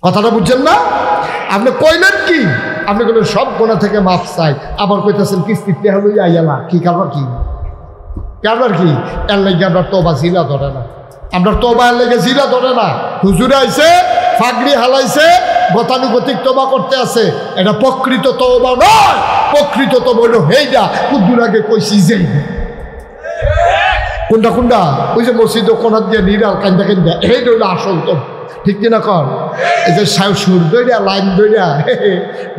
কথাটা বুঝছেন না? আপনি কইলেন কি? আপনি বললেন সব গোনা থেকে মাপ চাই, আবার কইতেছেন কিস্তিতে হলো আইয়ালা। কি কারবার কি? কারবার কি? এর লাগে আপনার তওবা জিলা ধরে না, আপনার তওবা এর লাগে জিলা ধরে না। হুজুরে আইছে, ফাগড়ি হালাইছে, গতানুগতিক তওবা করতে আছে, এটা প্রকৃত তওবা নয়। প্রকৃত তওবা হলো হেইডা কুদ্দুর আগে কইছি যে কোনটা কোনটা ওই যে মসজিদ কোনার দিয়ে নিরাল কান্দা কান্দা, এইটা হলো আসল তো। ঠিক কিনা কর? এই যে সুর দইরা লাইন দইরা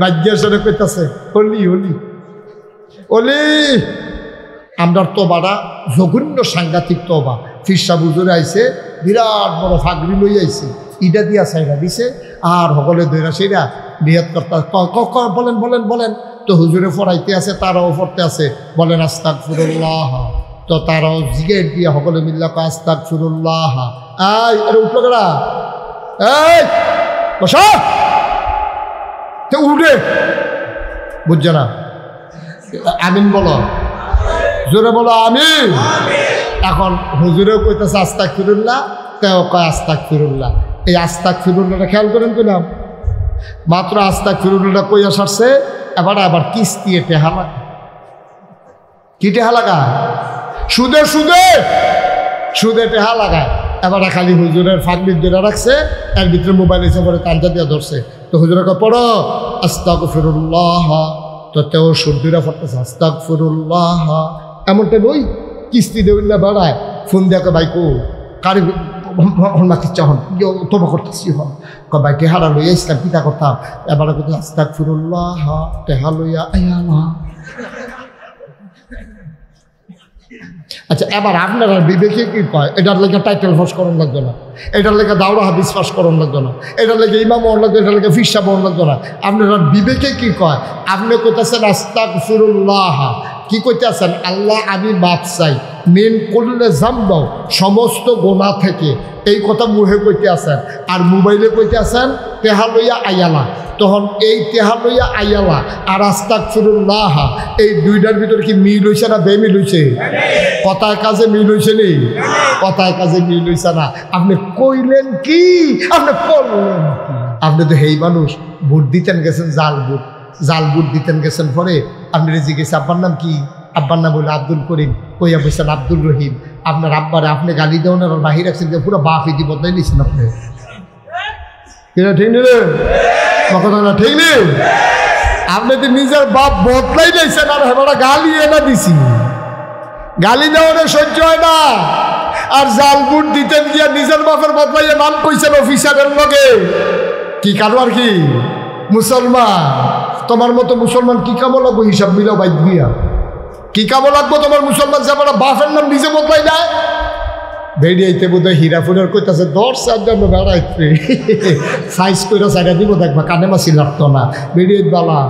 বাজ্যের সাথে কইতাছে হলি হলি হলি। আমরার তোবাটা জঘন্য সাংঘাতিক তোবা। ফিরসা বুজুরে আইছে, বিরাট বড় ফাগড়ি লই আইছে, ইটা দিয়া সাইডা দিছে, আর সকলে দইরা সেইরা নিয়ত করতে বলেন বলেন বলেন। তো হুজুরে পড়াইতে আছে, তারাও পড়তে আছে, বলেন আস্তাগফিরুল্লাহ। তো তারাও জিগেট দিয়ে সকলে মিল্লা কয় আস্তাগফিরুল্লাহ। আয় আরে উঠলো কেডা? এই বসা, উঠে বুঝছে না? আমিন বলো, জোরে বলো আমিন। এখন হুজুরেও কইতেছে আস্তাগফিরুল্লাহ, তেও কয় আস্তাগফিরুল্লাহ। এই আস্তাগফিরুল্লাহটা খেয়াল করেন কইলাম, মাত্র আস্তাগফিরুল্লাহটা কইয়া সারছে, আবার কিস্তি টেহা লাগা। কি টেহা লাগা? সুদে সুদে সুদে টেহা লাগায়। এবার খালি হুজুরের ফাগলির ধরে রাখছে, এর ভিতরে মোবাইল এসে পরে কাঞ্জা দিয়ে ধরছে। তো হুজুরকে পড়ো আস্তাগফিরুল্লাহ। তো তেও সুদুরা পড়তেছে আস্তাগফিরুল্লাহ। এমনটা ওই কিস্তি দেউল্লা বাড়ায়, ফোন দেখো বাইকো কারি মাতি চাহন তোবা করতেছি হন ভাই টেহারা লইয়া ইসলাম পিতা করতাম। এবার করতে আস্তাগফিরুল্লাহ, টেহা লইয়া আয়ালা। আচ্ছা, এবার আপনারা বিবেকে কি কয়? এটার লেগে টাইটেল ফাঁস করণ লাগতো না, এটার লেগে দাওরা হাদিস ফাঁস করণ লাগতো না, এটার লেগে ইমাম হন লাগতো, এটার লেগে ফিরসা বহন লাগতো না। আপনারা বিবেকে কি কয়? আপনি কইতেছেন আস্তাগফিরুল্লাহ, কি কইতেছেন? আল্লাহ আমি মাপ চাই মিন কুল্লি যামব, সমস্ত গোনা থেকে। এই কথা মুহে কইতে আছেন, আর মোবাইলে কইতে আছেন টেহা লইয়া আয়ালা। তখন এই টেহা লইয়া আয়ালা আর আস্তাগফিরুল্লাহ, এই দুইটার ভিতরে কি মিল হইছে না বেমিল হইছে? কথায় কাজে মিল হইছে নি? কথায় কাজে মিল হইছে না। আপনি কইলেন কি? আপনি করলেন কি? আপনি তো হেই মানুষ, ভোট দিতেন গেছেন, জাল ভোট দিতেন গেছেন। পরে আপনি জিজ্ঞেস আব্বার নাম কি? আব্বার নাম বললে আব্দুল করিম, কইয়া বলছেন আব্দুল রহিম। আপনার আব্বারে আপনি গালি দেওয়ান আর বাহির রাখছেন, পুরো বাফিদি বদলাই নিয়েছেন আপনি। ঠিক নেই কথা না? ঠিক নেই? আপনি তো নিজের বাপ বদলাই নিয়েছেন, আর হেবারা গালি এনে দিছি। গালি দেওয়ারে সহ্য হয় না, আর জাল বুট দিতেন গিয়া নিজের বাপের বদলাইয়া নাম কইছেন অফিসারের লগে। কি কারবার কি? মুসলমান তোমার মতো মুসলমান কি কামো লাগবো? হিসাব মিলাও বাইক দিয়া কি কামো লাগবো তোমার মুসলমান? যে আমার বাপের নাম নিজে বদলাই দেয়। বেরিয়েতে বোধ হয় হীরাপুরের কইতাছে 10 জন্য বেড়াইতে সাইজ করে সাইডা দিব, দেখবা কানে মাসি লাগতো না। বেরিয়ে বালা,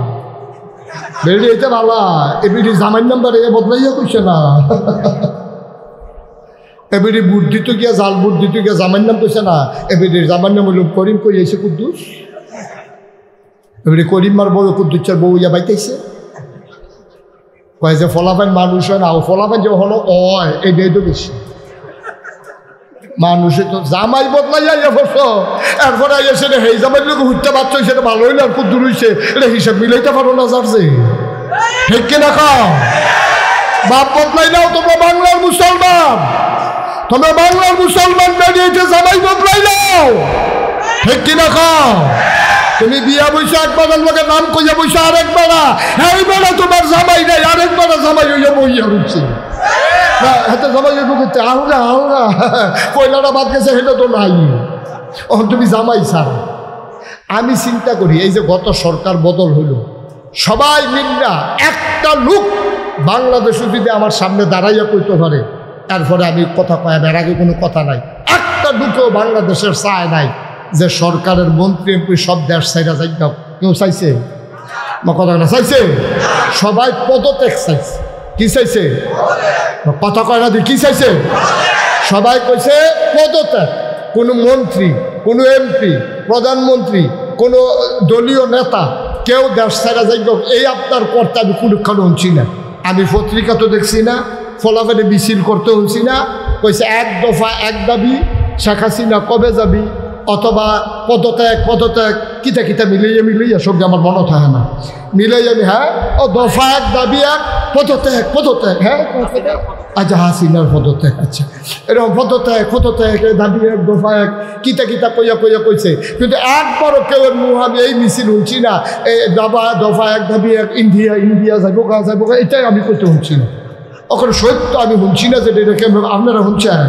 বেরিয়েতে বালা। এবিডি জামাইন নাম্বার এ বদলাইয়া কইছে না। এবিডি বুট দিত গিয়া, জাল বুট দিত গিয়া জামাইন নাম কইছে না। এবিডির জামাইন নাম হইল করিম, কই আইছে কুদ্দুস। এবিডি করিম মার বড় কুদ্দুসের বউ ইয়া বাইতেছে, কয় যে ফলাফাইন মানুষ হয় না, ও ফলাফাইন যে হলো অয়, এটাই তো বেশি। মানুষে তো জামাই বদলাইয়া ইয়ে বসো, এরপরে এসে হেই জামাই লোক হুটতে পারছো, সেটা ভালো হইলে আর কুদ্দুর হইছে, এটা হিসাব মিলাইতে পারো না। যাচ্ছে ঠিক কিনা খাও? বাপ বদলাই নাও, তোমরা বাংলার মুসলমান, তোমরা বাংলার মুসলমান বেরিয়েছে, জামাই বদলাই নাও। ঠিক কিনা খাও? তুমি বিয়া বইসা একবার লোকের নাম কইয়া বইসা আরেক বেড়া, এই বেড়া তোমার জামাই নাই, আরেক বেড়া জামাই হইয়া বইয়া উঠছে। হাতে জামাই করতে আলগা আলগা পয়লাটা বাদ গেছে, সেটা তো নাই। ও তুমি জামাই ছাড়। আমি চিন্তা করি, এই যে গত সরকার বদল হইল, সবাই মিল্লা একটা লোক বাংলাদেশে যদি আমার সামনে দাঁড়াইয়া কইতে পারে, তারপরে আমি কথা কয়, এর আগে কোনো কথা নাই। একটা লোকেও বাংলাদেশের চায় নাই যে সরকারের মন্ত্রী এমপি সব দেশ চাইরা যাই। কেউ চাইছে? কথা না চাইছে? সবাই পদত্যাগ চাইছে। কি চাইছে? কথা কয় না, কি চাইছে? সবাই কইছে পদত্যাগ। কোনো মন্ত্রী, কোনো এমপি, প্রধানমন্ত্রী, কোনো দলীয় নেতা কেউ দেশ ছাড়া যাই, এই আপনার কর্তা আমি কোনখানে শুনছি না। আমি পত্রিকা তো দেখছি না, ফলাফলে মিছিল করতে শুনছি না। কইছে এক দফা এক দাবি, শেখ হাসিনা কবে যাবি? অথবা পদত্যাগ কিতা কিতা মিলাইয়া সঙ্গে আমার মনে থাকে না, মিলাই আমি হ্যাঁ ও দফা এক দাবি এক পদত্যাগ হ্যাঁ আচ্ছা হাসিনার পদত্যাগ, আচ্ছা এরকম পদত্যাগ দাবি এক দফা এক কিতা কইয়া কইছে, কিন্তু একবারও কেউ মুখ আমি এই মিছিল শুনছি না এই দফা এক দাবি এক ইন্ডিয়া যাইব এটাই আমি করতে শুনছি না। ওখানে সত্য আমি শুনছি না যে এটা কেমন আপনারা শুনছেন।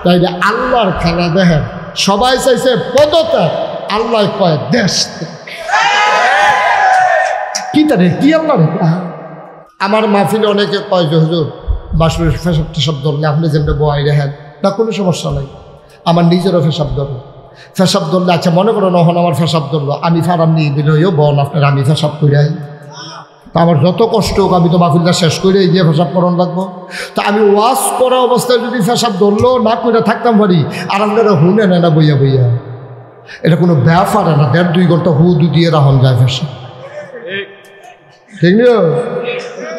তাইলে আল্লাহর খেলা দেখেন, সবাই চাইছে পদত্যাগ, আল্লাহ কয় দেশ কি তারে কি আল্লাহ। আমার মাহফিলে অনেকে কয় যে হুজুর বাসুরের ফেসাব টেসাব ধরলে আপনি যেমন বয় রেখেন না, কোনো সমস্যা নাই, আমার নিজেরও ফেসাব ধরলে আচ্ছা মনে করো নহন আমার ফেসাব ধরলো, আমি ফারাম নিয়ে দিলেও বন আপনার আমি ফেসাব করে আই, তা আমার যত কষ্ট হোক আমি তো মাহফিলটা শেষ করে গিয়ে ফেসাব করন লাগবো। তা আমি ওয়াশ করা অবস্থায় যদি ফেসাব ধরলো না করে থাকতাম পারি, আর আপনারা হুনে নেয় না বইয়া এটা কোনো ব্যাপার না, 1.5-2 ঘন্টা হুদু দিয়ে রাখুন যায় ফেসাব, ঠিক না?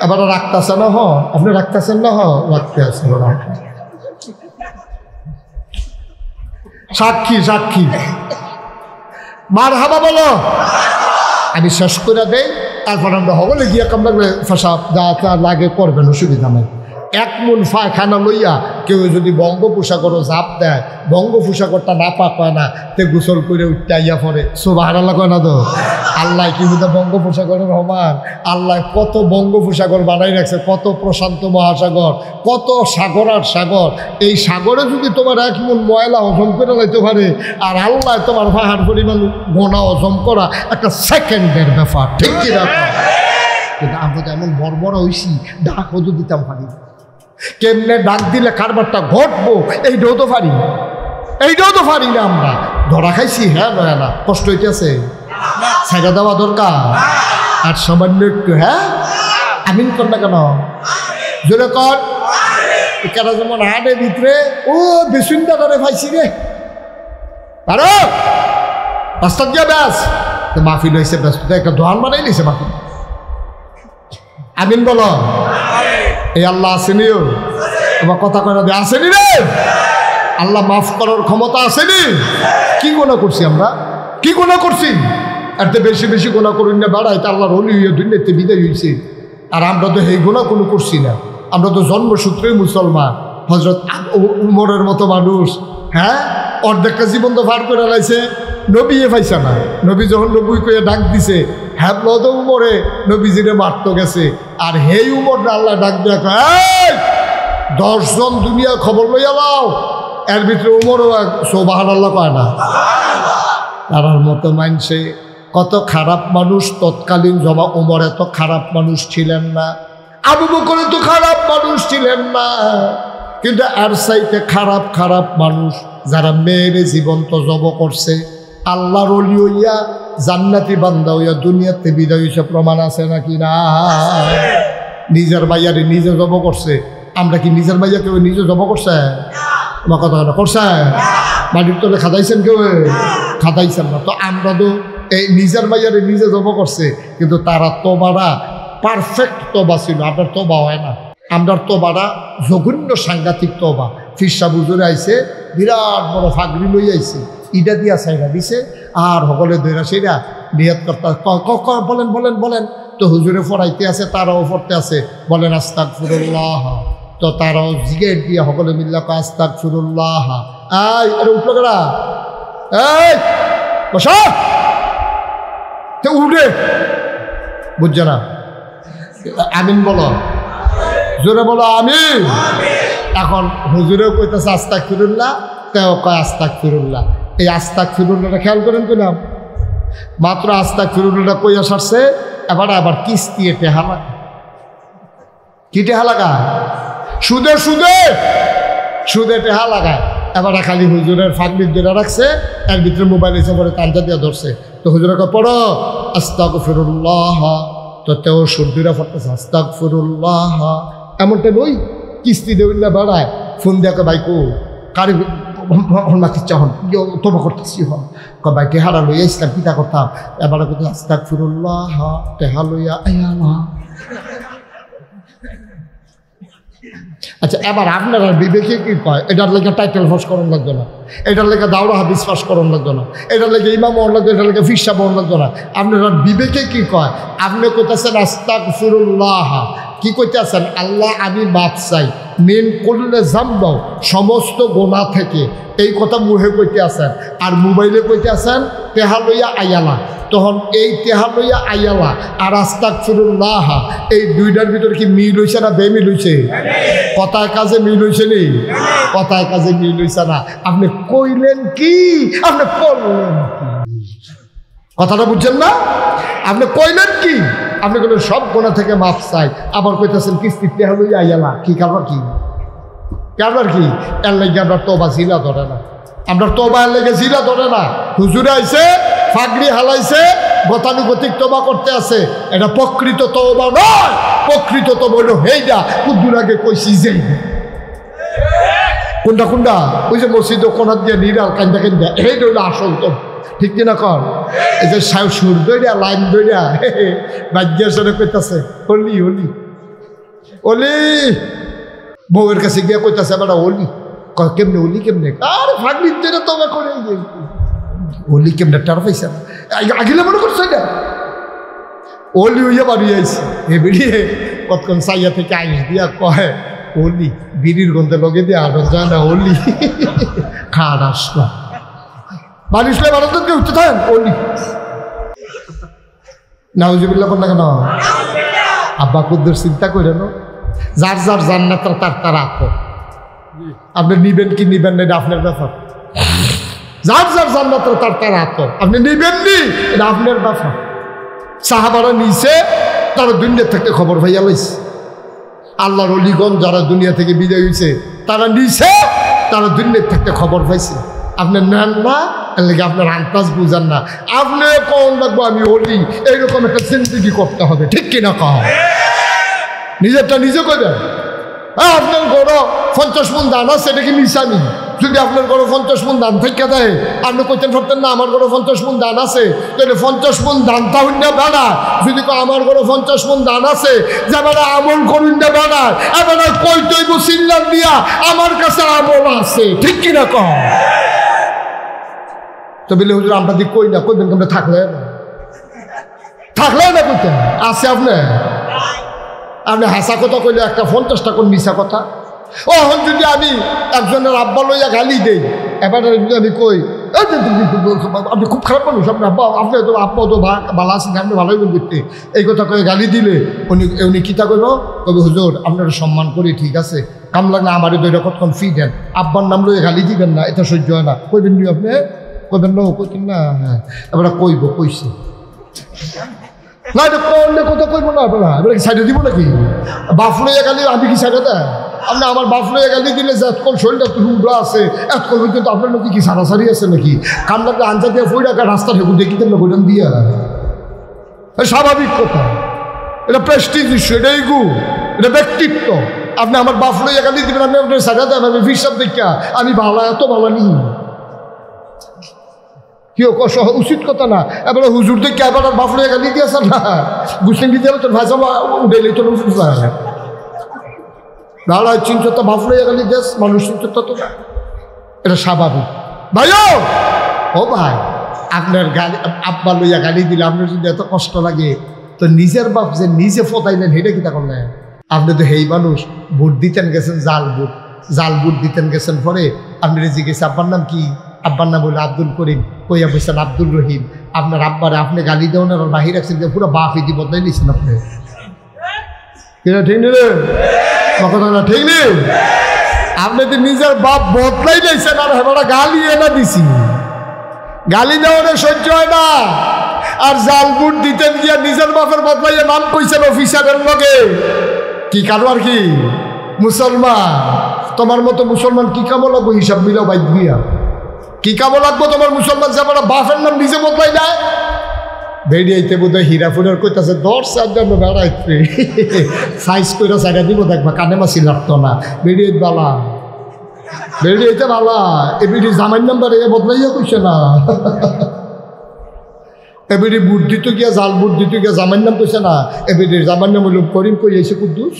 এবার রাখতেছে না আপনি রাখতেছেন না রাখতে আসেন সাক্ষী মার হাবা বলো, আমি শেষ করে দেই, তারপর আমরা হবলে গিয়ে কামড়ালে ফেসাব যা লাগে করবেন, অসুবিধা নেই। 1 মণ পায়খানা লইয়া কেউ যদি বঙ্গোপসাগরও জাপ দেয়, বঙ্গোপসাগরটা না পাক হয় না, তে গোসল করে উঠতে আইয়া পড়ে, সুবহানাল্লাহ কয় না তো? আল্লাহ কি বুঝে বঙ্গোপসাগরের সমান? আল্লাহ কত বঙ্গোপসাগর বানাই রাখছে, কত প্রশান্ত মহাসাগর, কত সাগর আর সাগর। এই সাগরে যদি তোমার 1 মণ ময়লা হজম করে লাইতে পারে, আর আল্লাহ তোমার পাহাড় পরিমাণ গোনা হজম করা একটা সেকেন্ডের ব্যাপার, ঠিক কি ব্যাপার? কিন্তু আমরা তো এমন বড় হইছি, ডাকও তো দিতাম পারি, কেমনে ডাক দিলে কারবারটা ঘটবো এইটাও তো পারি না। আমরা ধরা খাইছি, হ্যাঁ নয় না, কষ্ট হইতেছে, ছেড়ে দেওয়া দরকার আর সামান্য একটু হ্যাঁ আমিন কর না কেন জোরে কর। কেন যেমন হাটে ভিতরে ও বেসুন্দা ধরে পাইছি রে, আরো রাস্তা দিয়ে ব্যাস মাহফিল হয়েছে, ব্যস্ততা একটা দোয়ান বানাই নিয়েছে মাহফিল। আমিন বলো। এই আল্লাহ আসেনিও, তোমার কথা কয় না আসেনি রে, আল্লাহ মাফ করার ক্ষমতা আসেনি। কি গোনা করছি আমরা, কি গোনা করছি? এত বেশি গোনা করুন না বাড়াই, তা আল্লাহর ওলি হইয়া দুনিয়াতে বিদায় হয়েছে। আর আমরা তো এই গোনা কোনো করছি না, আমরা তো জন্মসূত্রেই মুসলমান। হজরত উমরের মতো মানুষ, হ্যাঁ অর্ধেকটা জীবন তো পার করে লাইছে, নবী পাইছে না। নবী যখন নবী কয়ে ডাক দিছে, হ্যাঁ তো উমরে নবীজিরে মারতো গেছে, আর হেই উমর আল্লাহ ডাক দেয়া কয় 10 জন দুনিয়া খবর লইয়া লাও, এর ভিতরে উমরও সুবহানাল্লাহ কয় না। তার মতো মানছে কত খারাপ মানুষ তৎকালীন জমা। উমর এত খারাপ মানুষ ছিলেন না, আবু বকর তো খারাপ মানুষ ছিলেন না, কিন্তু আর চাইতে খারাপ মানুষ যারা মেয়েরে জীবন্ত জব করছে, আল্লাহর ওলি হইয়া জান্নাতি বান্দা হইয়া দুনিয়াতে বিদায় হইছে, প্রমাণ আছে নাকি না? নিজের ভাইয়ারে নিজে জব করছে, আমরা কি নিজের ভাইয়া কেউ নিজে জব করছে? আমার কথা করছে? মাটির তলে খাদাইছেন কেউ? খাদাইছেন না। তো আমরা তো এই নিজের ভাইয়ারে নিজে জব করছে, কিন্তু তারা তোবারা পারফেক্ট তোবা ছিল, আপনার তোবা হয় না। আমরা তোবারা জঘন্য সাংঘাতিক তোবা। ফিরসা বুজুরে আইছে, বিরাট বড় ফাগরি লই আইছে, ইটা দিয়া সাইরা দিছে, আর সকলে দৈরা সেইরা নিয়ত করতে বলেন। তো হুজুরে পড়াইতে আছে, তারাও পড়তে আছে, বলেন আস্তাগফিরুল্লাহ। তো তারাও জিগেট দিয়া সকলে মিল্লা কয় আস্তাগফিরুল্লাহ। আরে উঠলো কেডা? এই বসা, তো উঠে বুঝছে না। আমিন বলো, জোরে বলো আমিন। এখন হুজুরেও কইতেছে আস্তাগফিরুল্লাহ, তেও কয় আস্তাগফিরুল্লাহ। এই আস্তাগফিরুল্লাহটা খেয়াল করেন কইলাম, মাত্র আস্তাগফিরুল্লাহটা কইয়া সারছে, আবার কিস্তি টেহা লাগা। কি টেহা লাগা? সুদে টেহা লাগায়। এবার খালি হুজুরের ফাগলির ধরে রাখছে, এর ভিতরে মোবাইল এসে পরে কান্দা দিয়ে ধরছে। তো হুজুরকে পড়ো আস্তাগফিরুল্লাহ, তো তেও সুদ্দিরা পড়তেছে আস্তাগফিরুল্লাহ। এমনটা নই কিস্তি দেউল্লা বাড়ায়, ফোন দেখো বাইকো কারি মাতিচ্ছা হন তোমা করতেছি হন কবাই টেহারা লইয়া ইসলাম পিতা করতাম। এবার করতে আস্তাগফিরুল্লাহ, টেহা লইয়া আয়া আচ্ছা, এবার আপনারা বিবেকে কি কয়? এটার লেগে টাইটেল ফাঁস করণ লাগতো না, এটার লেগে দাওরা হাদিস ফাঁস করণ লাগতো না, এটার লেগে ইমাম হন লাগতো, এটার লেগে ফিসা বহন লাগতো না। আপনারা বিবেকে কি কয়? আপনি কইতেছেন আস্তাগফিরুল্লাহ, কি কইতেছেন? আল্লাহ আমি মাপ চাই মিন কুল্লি যামব, সমস্ত গোনা থেকে। এই কথা মুহে কইতে আছেন, আর মোবাইলে কইতে আছেন তেহা লইয়া আয়ালা। তখন এই তেহা লইয়া আয়ালা আর আস্তাগফিরুল্লাহ, এই দুইটার ভিতরে কি মিল হইছে না বেমিল হইছে? কথায় কাজে মিল হইছে নি? কথায় কাজে মিল হইছে না। আপনি কইলেন কি, আপনি করলেন কি? কথাটা বুঝছেন না? আপনি কইলেন কি? আপনি বললেন সব গোনা থেকে মাপ চাই, আবার কইতেছেন কিস্তি তেহা লইয়া আয়ালা। কি কারবার কি? কারবার কি? এর লেগে আপনার তোবা জিলা ধরে না, আপনার তোবা এর লেগে জিলা ধরে না। হুজুরে আইছে, ফাগড়ি হালাইছে, গতানুগতিক তোবা করতে আছে, এটা প্রকৃত তোবা নয়। প্রকৃত তোবা হইল হেইডা কুদ্দুর আগে কইছি যে কোনটা কোনটা, ওই যে মসজিদ কোনার দিয়ে নিরাল কান্দা কান্দা, এইটা হইলো আসল তো। ঠিক কিনা কর? এই যে সুর দইরা লাইন দইরা বাজ্যের সরে কইতাছে হলি হলি অলি, বউয়ের কাছে গিয়া কইতাছে বেটা অলি। কেমনে অলি কেমনে? আর ফাগড়ির তেরে তোবা করে অলি কেমনে টার পাইছে না, আগিলে মনে করছে এটা অলি হইয়া বাড়ি আইছে। এ বেরিয়ে কতক্ষণ সাইয়া থেকে আইস দিয়া কয় অলি, বিড়ির গন্ধে লগে দিয়ে আরো যায় না অলি খাট আসলো মানুষলে বারান্দকে উঠতে থাকেন অলি। নাউজুবিল্লাহ বল না কেন? আব্বা কুদ্দুর চিন্তা করে না, যার যার জান্নাত তার তার আত্ম। আপনি নিবেন কি নিবেন না এটা আপনার ব্যাপার। যার যার জান্নাত তার তার আত্ম, আপনি নিবেন নি এটা আপনার ব্যাপার। সাহাবারা নিছে, তারা দুনিয়া থেকে খবর ভাইয়া লাইছে। আল্লাহর অলিগণ যারা দুনিয়া থেকে বিদায় হয়েছে তারা নিছে, তারা দুনিয়া থেকে খবর পাইছে। আপনি নেন না, এর লেগে আপনার আন্দাজ বুঝান না। আপনি কোন লাগবো আমি অলি, এইরকম একটা জিন্দেগি করতে হবে। ঠিক কিনা কহ? নিজেরটা নিজে করবেন। হ্যাঁ, আপনার গড় 50 মণ দান আছে, এটা কি মিশানি? যদি আপনার গড় 50 মণ দান থেকে দেয়, আপনি কইতেন পারতেন না আমার গড় 50 মণ দান আছে, তাহলে 50 মণ দানটা হইন না বেড়া। যদি আমার গড় 50 মণ দান আছে, যে বেড়া আমল করুন না বেড়া, এবার কই তৈব চিল্লার দিয়া আমার কাছে আমল আছে। ঠিক কিনা কহ? তো বলে হুজুর আমরা দিক কই না, কইবেন কেমন? থাকলে থাকলে না কইতেন আছে আপনি। আপনি হাসা কথা কইলে একটা 50টা কোন মিশা কথা। এখন যদি আমি একজনের আব্বা লইয়া গালি দেই, এবার যদি আমি কই আপনি খুব খারাপ মানুষ, আপনি আব্বা, আপনি তো আব্বা তো ভালো আছেন, আপনি ভালোই করতে, এই কথা কয়ে গালি দিলে উনি কিতা করব? কবে হুজুর আপনারা সম্মান করি, ঠিক আছে, কাম লাগলে আমারই দৈরা কতক্ষণ ফি দেন, আব্বার নাম লইয়া গালি দিবেন না, এটা সহ্য হয় না। কইবেন নি আপনি? কইবেন না? কইতেন না? হ্যাঁ, এবার কইব, কইছে না, এটা করলে কথা কইব না। আপনারা এবার কি সাইডে দিব নাকি? বাপ লইয়া গালি আমি কি সাইডে দেয়? আপনি আমার বাপ লইয়া গালি দিলে যে এতক্ষণ শরীরটা টুকরা আছে, এতক্ষণ কিন্তু আপনার নাকি কি সারাসারি আছে নাকি? কাম লাগলে আঞ্জা দিয়ে ফই রাখা রাস্তা ঢেকু দেখিতেন না, বললেন দিয়া স্বাভাবিক কথা। এটা প্রেস্টিজ ইস্যু, এটা ইগু, এটা ব্যক্তিত্ব। আপনি আমার বাপ লইয়া গালি দিবেন, আমি আপনার সাইডে দেন, আমি ফিসাব দেখা আমি ভালো, এত ভালো নি কেউ উচিত কথা না। এবার হুজুর দেখে এবার বাপ লইয়া গালি দিয়েছেন না, গুছিয়ে দিতে হবে তোর ভাষা উঠেলি তোর দাঁড়া চিন্তা বাপ লইয়া গালি দেশ মানুষ চিন্তা তো, এটা স্বাভাবিক। ভাইও ও ভাই, আপনার গালি আব্বা লইয়া গালি দিলে আপনার যদি এত কষ্ট লাগে, তো নিজের বাপ যে নিজে ফতাইলেন সেটা কি তা করলেন? আপনি তো হেই মানুষ, ভোট দিতেন গেছেন জাল ভোট দিতেন গেছেন, পরে আপনি জিজ্ঞেস আব্বার নাম কি? আব্বার নাম বললো আব্দুল করিম, কইয়া বলছেন আব্দুল রহিম। আপনার আব্বারে আপনি গালি দেওয়ান আর বাহির রাখছেন, পুরো বাপ ইতি বদলাই নিয়েছেন আপনি। ঠিক নেই কথা না? ঠিক নেই? আপনি তো নিজের বাপ বদলাই নিয়েছেন, আর হেবারা গালি এনে দিছি। গালি দেওয়ানে সহ্য হয় না, আর জাল বুট দিতেন গিয়া নিজের বাপের বদলাইয়া নাম কইছেন অফিসারের লগে। কি কারবার কি? মুসলমান তোমার মতো মুসলমান কি কামো লাগবো? হিসাব মিলাও বাইক দিয়া কি কামো লাগবো তোমার মুসলমান? যে আমার বাপের নাম নিজে বদলাই দেয়। বেরিয়েতে বোধ হয় হীরাপুরের কইতাছে 10 জন্য বেড়াইতে সাইজ করে সাইডা দিব, দেখবা কানে মাসি লাগতো না। বেরিয়ে বালা, বেরিয়েতে বালা, এবিডি জামাইন নাম্বার এ বদলাইয়া কইছে না। এবিডি বুট দিত গিয়া, জাল বুট দিত গিয়া জামাইন নাম কইছে না। এবিডির জামাইন নাম হইল করিম, কই আইছে কুদ্দুস।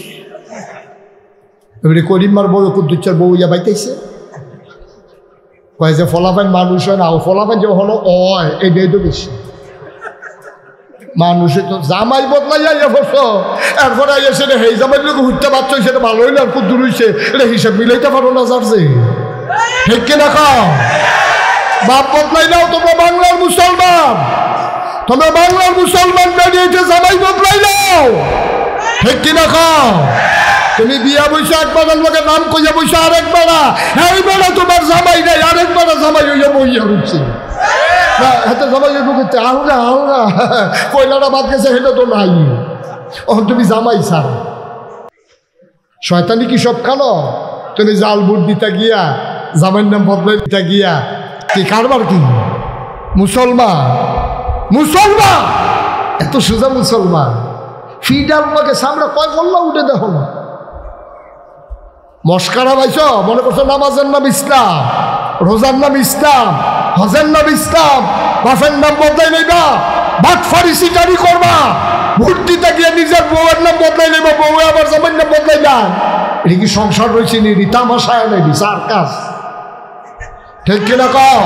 এবারে করিমার বউ কুদ্দুচ্চার বউ ইয়া বাইতেছে কয় যে ফলাফান মানুষ হয় না, ও ফলাফান যে হলো অয় এটাই তো বেশি। মানুষে তো জামাই বদলাইয়া ইয়া ফস এরপরে এসে হে জামাই লোক হুটতে বাচ্চা হয়েছে, এটা ভালো হইলে আর খুব দূর হয়েছে, এটা হিসাব মিলাইতে পারো না যাচ্ছে ঠিক কিনা খাও। বাপ বদলাই নাও, তোমরা বাংলার মুসলমান, তোমরা বাংলার মুসলমান বেরিয়েছে, জামাই বদলাই নাও ঠিক কিনা খাও। তুমি বিয়া বইছো একবার লোকের নাম কইয়া বইছো আরেকবার, এইবার তোমার জামাই নাই, আরেকবার জামাই হইয়া বইয়া হচ্ছে হাতে জামাই করতে আহরা আহরা পয়লাটা বাদ গেছে, সেটা তো নাই। ওখান তুমি জামাই ছাড়ো, শয়তানি কি সব খানো? তুমি জাল ভোট দিতে গিয়া জামাইয়ের নাম বদলাই দিতে গিয়া কি কারবার কি মুসলমান? মুসলমান এত সোজা মুসলমান, ফিডাল মাকে সামনে কয় বললা উঠে দেখো না, মস্কারা পাইছ মনে করছো নামাজের নাম ইসলাম, রোজার নাম ইসলাম, হজের নাম ইসলাম, বাফের নাম বদলাই নেবা, বাট ফারিসিটারি করবা, ভোট দিতে গিয়ে নিজের বউয়ের নাম বদলাই নেবা, বউ আবার জামাইয়ের নাম বদলাই না। এটা কি সংসার রয়েছে নি? তামাশায় নেবি সার্কাস ঠিক কিনা কও?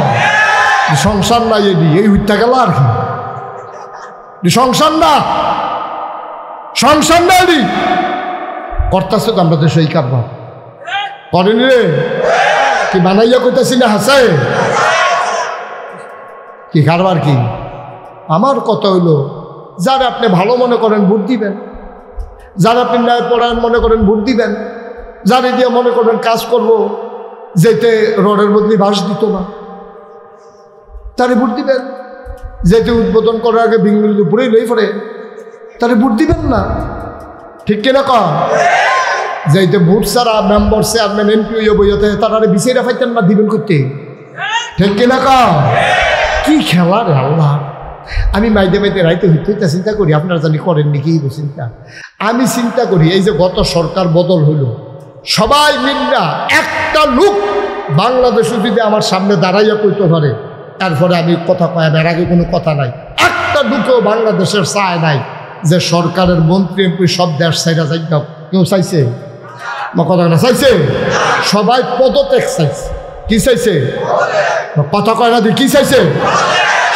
সংসার নাই এডি, এই হইতে গেল আর কি সংসার না, সংসার না এডি করতেছে তো আমরা দেশে এই কারবার করেনি রে, কি বানাইয়া কইতাছি না হাসে কি কারবার কি? আমার কথা হইলো যারা আপনি ভালো মনে করেন ভোট দিবেন, যারা আপনি ন্যায় পরায়ণ মনে করেন ভোট দিবেন, যারা দিয়ে মনে করেন কাজ করব যেতে রডের বদলি বাঁশ দিত না তারে ভোট দিবেন, যেতে উদ্বোধন করার আগে বিঙ্গুলি দুপুরেই লই পড়ে তারে ভোট দিবেন না ঠিক কিনা কম? যাইতে ভোট ছাড়া মেম্বার চেয়ারম্যান এমপি হইয়া বইতে তারা বিচাইরা ফাইতেন না দিবেন করতে ঠিক কিনা কম? কি খেলা রে আল্লাহ। আমি মাইদে মাইদে রাইতে হইতে চিন্তা করি, আপনারা জানি করেন নাকি চিন্তা? আমি চিন্তা করি এই যে গত সরকার বদল হইল, সবাই মিল্লা একটা লোক বাংলাদেশে যদি আমার সামনে দাঁড়াইয়া কইতে পারে তারপরে আমি কথা কয়, এর আগে কোনো কথা নাই, একটা লোকও বাংলাদেশের চায় নাই যে সরকারের মন্ত্রী এমপি সব দেশ ছাইরা যাই দাও। কেউ চাইছে? কথা না চাইছে, সবাই পদত্যাগ চাইছে। কি চাইছে? কথা কয় না দি কি চাইছে?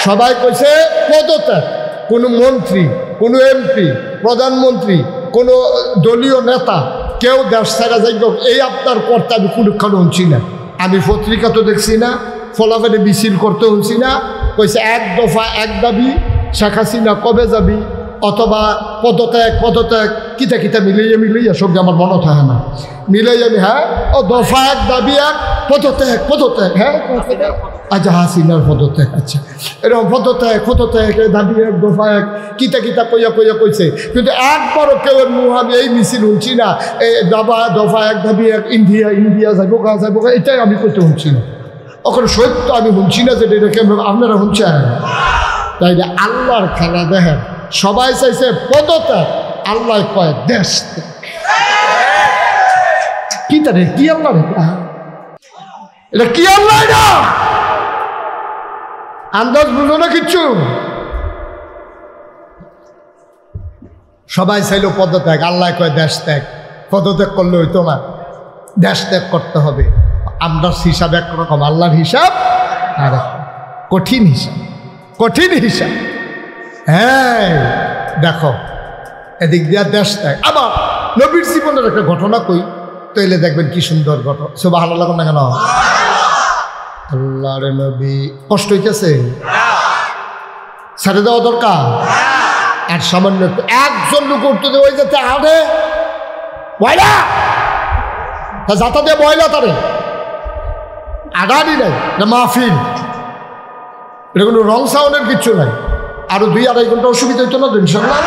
সবাই কইছে পদত্যাগ। কোনো মন্ত্রী, কোনো এমপি, প্রধানমন্ত্রী, কোনো দলীয় নেতা কেউ দেশ ছাড়া যাই হোক এই আপনার কর্তা আমি কোনোখানে শুনছি না। আমি পত্রিকা তো দেখছি না, ফলাফলে মিছিল করতে শুনছি না। কইছে এক দফা এক দাবি, শেখ হাসিনা কবে যাবি, অথবা পদত্যাগ পদত্যাগ কিতা কিতা মিলাইয়া সঙ্গে আমার মনে থাকে না, মিলাই আমি হ্যাঁ ও দফা এক দাবি এক পদত্যাগ পদত্যাগ, হ্যাঁ আচ্ছা হাসিনার পদত্যাগ, আচ্ছা এরকম পদত্যাগ দাবি এক দফা এক কিতা কিতা কইয়া কইছে, কিন্তু একবারও কেউ মুখ আমি এই মিছিল শুনছি না, এই দফা এক দাবি এক ইন্ডিয়া যাবো এটাই আমি করতে শুনছি না। ওখানে সত্য আমি শুনছি না যে এটাকে আপনারা শুনছেন। তাই আল্লাহর খেলা দেখেন, সবাই চাইছে পদত্যাগ, আল্লাহ কয় দেশ কি তারে কি আল্লাহ এটা কি আল্লাহ না আন্দাজ বুঝো না কিচ্ছু। সবাই চাইল পদত্যাগ, আল্লাহ কয় দেশ ত্যাগ। পদত্যাগ করলে হইতো না, দেশ ত্যাগ করতে হবে। আমরা হিসাব একরকম, আল্লাহর হিসাব আর কঠিন হিসাব, কঠিন হিসাব। হ্যাঁ দেখো এদিক দিয়া দেশ ত্যাগ। আবার নবীর জীবনের একটা ঘটনা কই তৈলে দেখবেন কি সুন্দর ঘটনা। সুবহানাল্লাহ লাগুন না কেন? আল্লাহ রে নবী কষ্ট হইতেছে, ছেড়ে দেওয়া দরকার। আর সামান্য একজন লোক উঠতে ওই যাতে আরে বয়লা তা যাতা দিয়ে বয়লা তারে আগারই নাই না মাহফিল, এটা কোনো রং সাউন্ডের কিচ্ছু নাই। আরো 2-2.5 ঘন্টা অসুবিধা হইতো না তো ইনশাল্লাহ।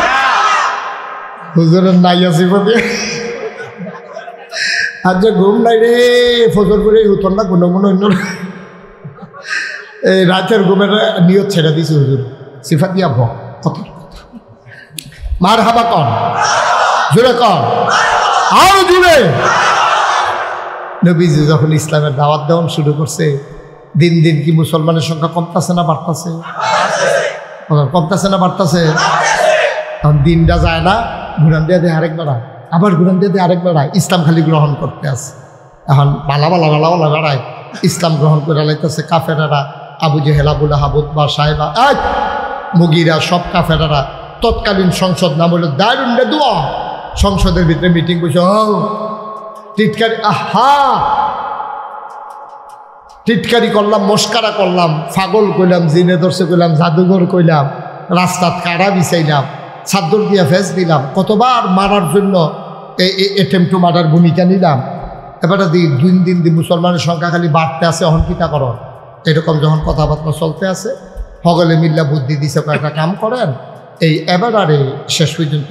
হুজুরের নাই আছে আজ ঘুম নাই রে, ফজর করে উঠন না কোনো মনে অন্য এই রাতের ঘুমের নিয়ত ছেড়ে দিয়েছে হুজুর। সিফাত দিয়া ভক কথা মার হাবা কন, জুড়ে কন, আরো জুড়ে। নবীজি যখন ইসলামের দাওয়াত দেওয়া শুরু করছে, দিন দিন কি মুসলমানের সংখ্যা কমতেছে না বাড়তেছে? কমতেছে না বাড়তেছে? তখন দিনটা যায় না, ঘুরান দিয়ে দেয় আরেক বেড়া আবার ঘুরান দিয়ে আরেক বেড়ায় ইসলাম খালি গ্রহণ করতে আছে। এখন বালা বেড়ায় ইসলাম গ্রহণ করে লাইতেছে কাফেরারা, আবু জেহেল, আবু লাহাব, উতবা, সাহেবা, মুগিরা, সব কাফেরারা। তৎকালীন সংসদ নাম হলো দারুন দোয়া। সংসদের ভিতরে মিটিং বসে টিটকারি, টিটকারি করলাম, মস্কারা করলাম, পাগল কইলাম, জিনে দর্শে কইলাম, জাদুঘর কইলাম, রাস্তাত কাড়া বিছাইলাম, চাদর দিয়া ফেস দিলাম, কতবার মারার জন্য এটেম্প টু মারার ভূমিকা নিলাম। এবারে দিন মুসলমানের সংখ্যা খালি বাড়তে আছে, অহংকিতা করো। এরকম যখন কথাবার্তা চলতে আছে, হগলে মিল্লা বুদ্ধি দিছে কয়েকটা কাম করেন। এই এবারে শেষ পর্যন্ত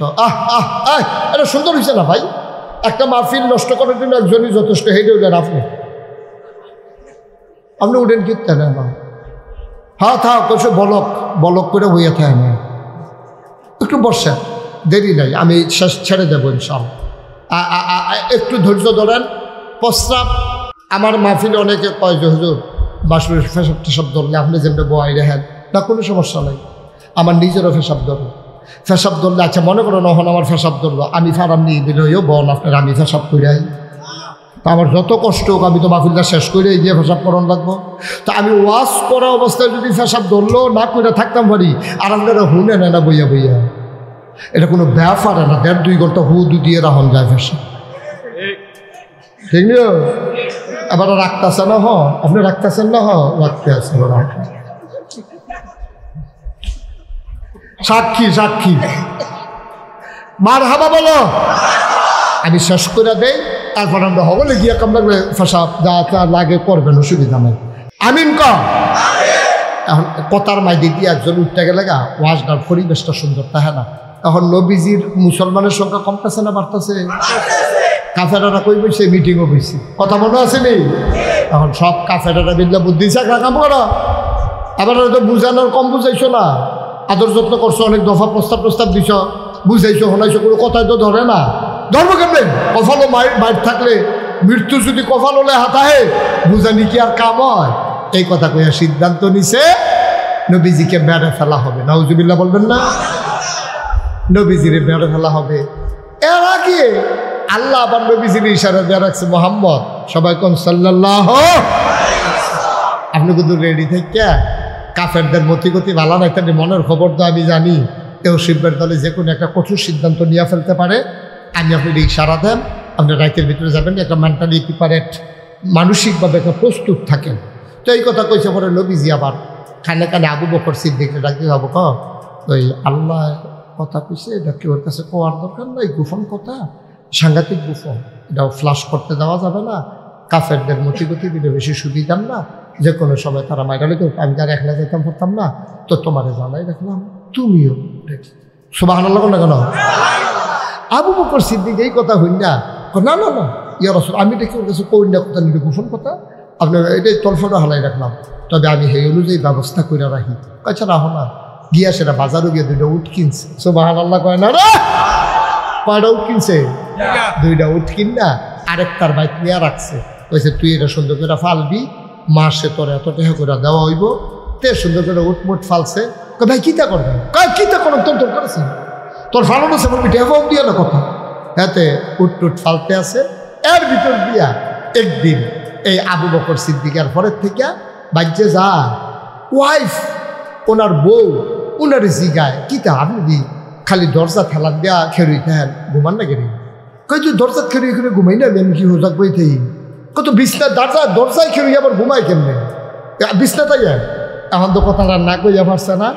এটা সুন্দর হয়েছে না ভাই? একটা মাহফিল নষ্ট করার জন্য একজনই যথেষ্ট। হেঁটে উঠলেন আপনি উঠেন কিনতে না? হ্যাঁ থাক, কিছু বলক করে বইয়া থাকে না, একটু বসেন, দেরি নাই, আমি শেষ ছেড়ে দেবো ইনশাআল্লাহ। একটু ধৈর্য ধরেন। প্রস্রাব আমার মাহফিলে অনেকে কয় যে হুজুর বাসুরের ফেসাব টেসাব ধরলে আপনি যেমনি বয় রেহেন না, কোনো সমস্যা নেই। আমার নিজেরও ফেসাব ধরলে আচ্ছা মনে করো নহন আমার ফেসাব ধরলো, আমি ফারাম নিয়ে দিলে হইও বল আপনার আমি ফেসাব করে আই। তা আমার যত কষ্ট হোক আমি তো মাহফিলটা শেষ করে গিয়ে ফেসাব করান লাগবো। তা আমি ওয়াশ করা অবস্থায় যদি ফেসাব ধরলো না করে থাকতাম পারি, আর আপনারা হুনে নেয় না বইয়া এটা কোনো ব্যাপার না। 1.5-2 ঘন্টা হুদু দিয়ে রাহন যায় ফেসাব, ঠিক না? আবার রাখতেছে না, আপনি রাখতেছেন না, রাখতে আছে সাক্ষী মার হাবা বলো। আমি শেষ করে দেই, তারপর আমরা হবলে গিয়ে কামড়া ফেসাব যা লাগে করবেন, অসুবিধা নেই। আমিন ক। এখন কথার মাইদি দিয়ে একজন উঠতে গেলে গা ওয়াজটার পরিবেশটা সুন্দর তাহলে না। এখন নবীজির মুসলমানের সংখ্যা কমতেছে না বাড়তেছে? কাফেরারা কই বইছে, মিটিংও বইছে, কথা মনে আছে নি? এখন সব কাফেরারা বিল্লা বুদ্ধি কাম করা। আবার তো বুঝানোর কম বুঝাইছো না, আদর যত্ন করছো, অনেক দফা প্রস্তাব দিছ, বুঝাইছো, শোনাইছো, কোনো কথাই তো ধরে না। ধর্ম কেমন? কফালো মায়ের থাকলে মৃত্যু যদি কফাল হলে হাতাহে বুঝানি কি আর কাম হয়? এই কথা কইয়া সিদ্ধান্ত নিছে নবীজিকে মেরে ফেলা হবে। নাউজুবিল্লাহ বলবেন না? নবীজিরে মেরে ফেলা হবে। এর আগে আল্লাহ আবার নবীজির ইশারা দিয়ে রাখছে, মোহাম্মদ সবাই কোন সাল্লাল্লাহু। আপনি কিন্তু রেডি থেকে কাফেরদের মতিগতি ভালো নাই, তাদের মনের খবর তো আমি জানি। কেউ শিল্পের দলে যে কোনো একটা কঠোর সিদ্ধান্ত নিয়ে ফেলতে পারে। আমি আপনি ইশারা দেন, আপনি রাইতের ভিতরে যাবেন, একটা মেন্টালি প্রিপারেট, মানসিকভাবে একটা প্রস্তুত থাকেন। তো এই কথা কইছে পরে নবীজি আবার কানে আবু বকর সিদ্দিককে ডাকি যাবো ওই আল্লাহ কথা কইছে, এটা কি ওর কাছে কোয়ার দরকার নাই, গোপন কথা, সাংঘাতিক গোপন, এটাও ফ্লাশ করতে দেওয়া যাবে না। কাফেরদের মতিগতি দিলে বেশি সুবিধার না, যে কোনো সময় তারা মাইরালে কেউ, আমি যারা একলা যেতাম পারতাম না, তো তোমারে জানাই রাখলাম, তুমিও সুবহানাল্লাহ না কেন? আবু বকর সিদ্দিক এই কথা হই না, না না না ইয়া রাসূল, আমি দেখি ওর কাছে কই না কথা নিলে গোপন কথা, আপনার এটাই তলফটা হালাই রাখলাম, তবে আমি সেই অনুযায়ী ব্যবস্থা করে রাখি। আচ্ছা রাখো না, গিয়া সেটা বাজারও গিয়ে 2টা উট কিনছে। সুবহানাল্লাহ কয় না রে? কয়টা উট কিনছে? 2টা উট কিন না আরেকটার বাইক নিয়ে রাখছে, কইছে তুই এটা সুন্দর করে ফালবি, মাসে তোর এত টাকা করে দেওয়া হইব। তে সুন্দর করে উটমুট ফালছে। ভাই কিতা করবে? কয় কিতা করো তোর করেছে, তোর ফালানো সে বলবি টেহাও দিয়া না কথা। হাতে উটটুট ফালতে আছে। এর ভিতর দিয়া একদিন এই আবু বকর সিদ্দিকের পরের থেকে বাজ্যে যা ওয়াইফ, ওনার বউ ওনার জিগায় কিতা আপনি খালি দরজা ঠেলা দেয়া খেরুই থাকেন, ঘুমান না গেলি? কই তুই দরজা খেরুই করে ঘুমাই না, আমি কি হোজাক বই থাই? কত বিছনা দরজায় খেরুই আবার ঘুমাই কেমনে? বিছনা তাই এখন তো কথাটা না কইয়া পারছে না।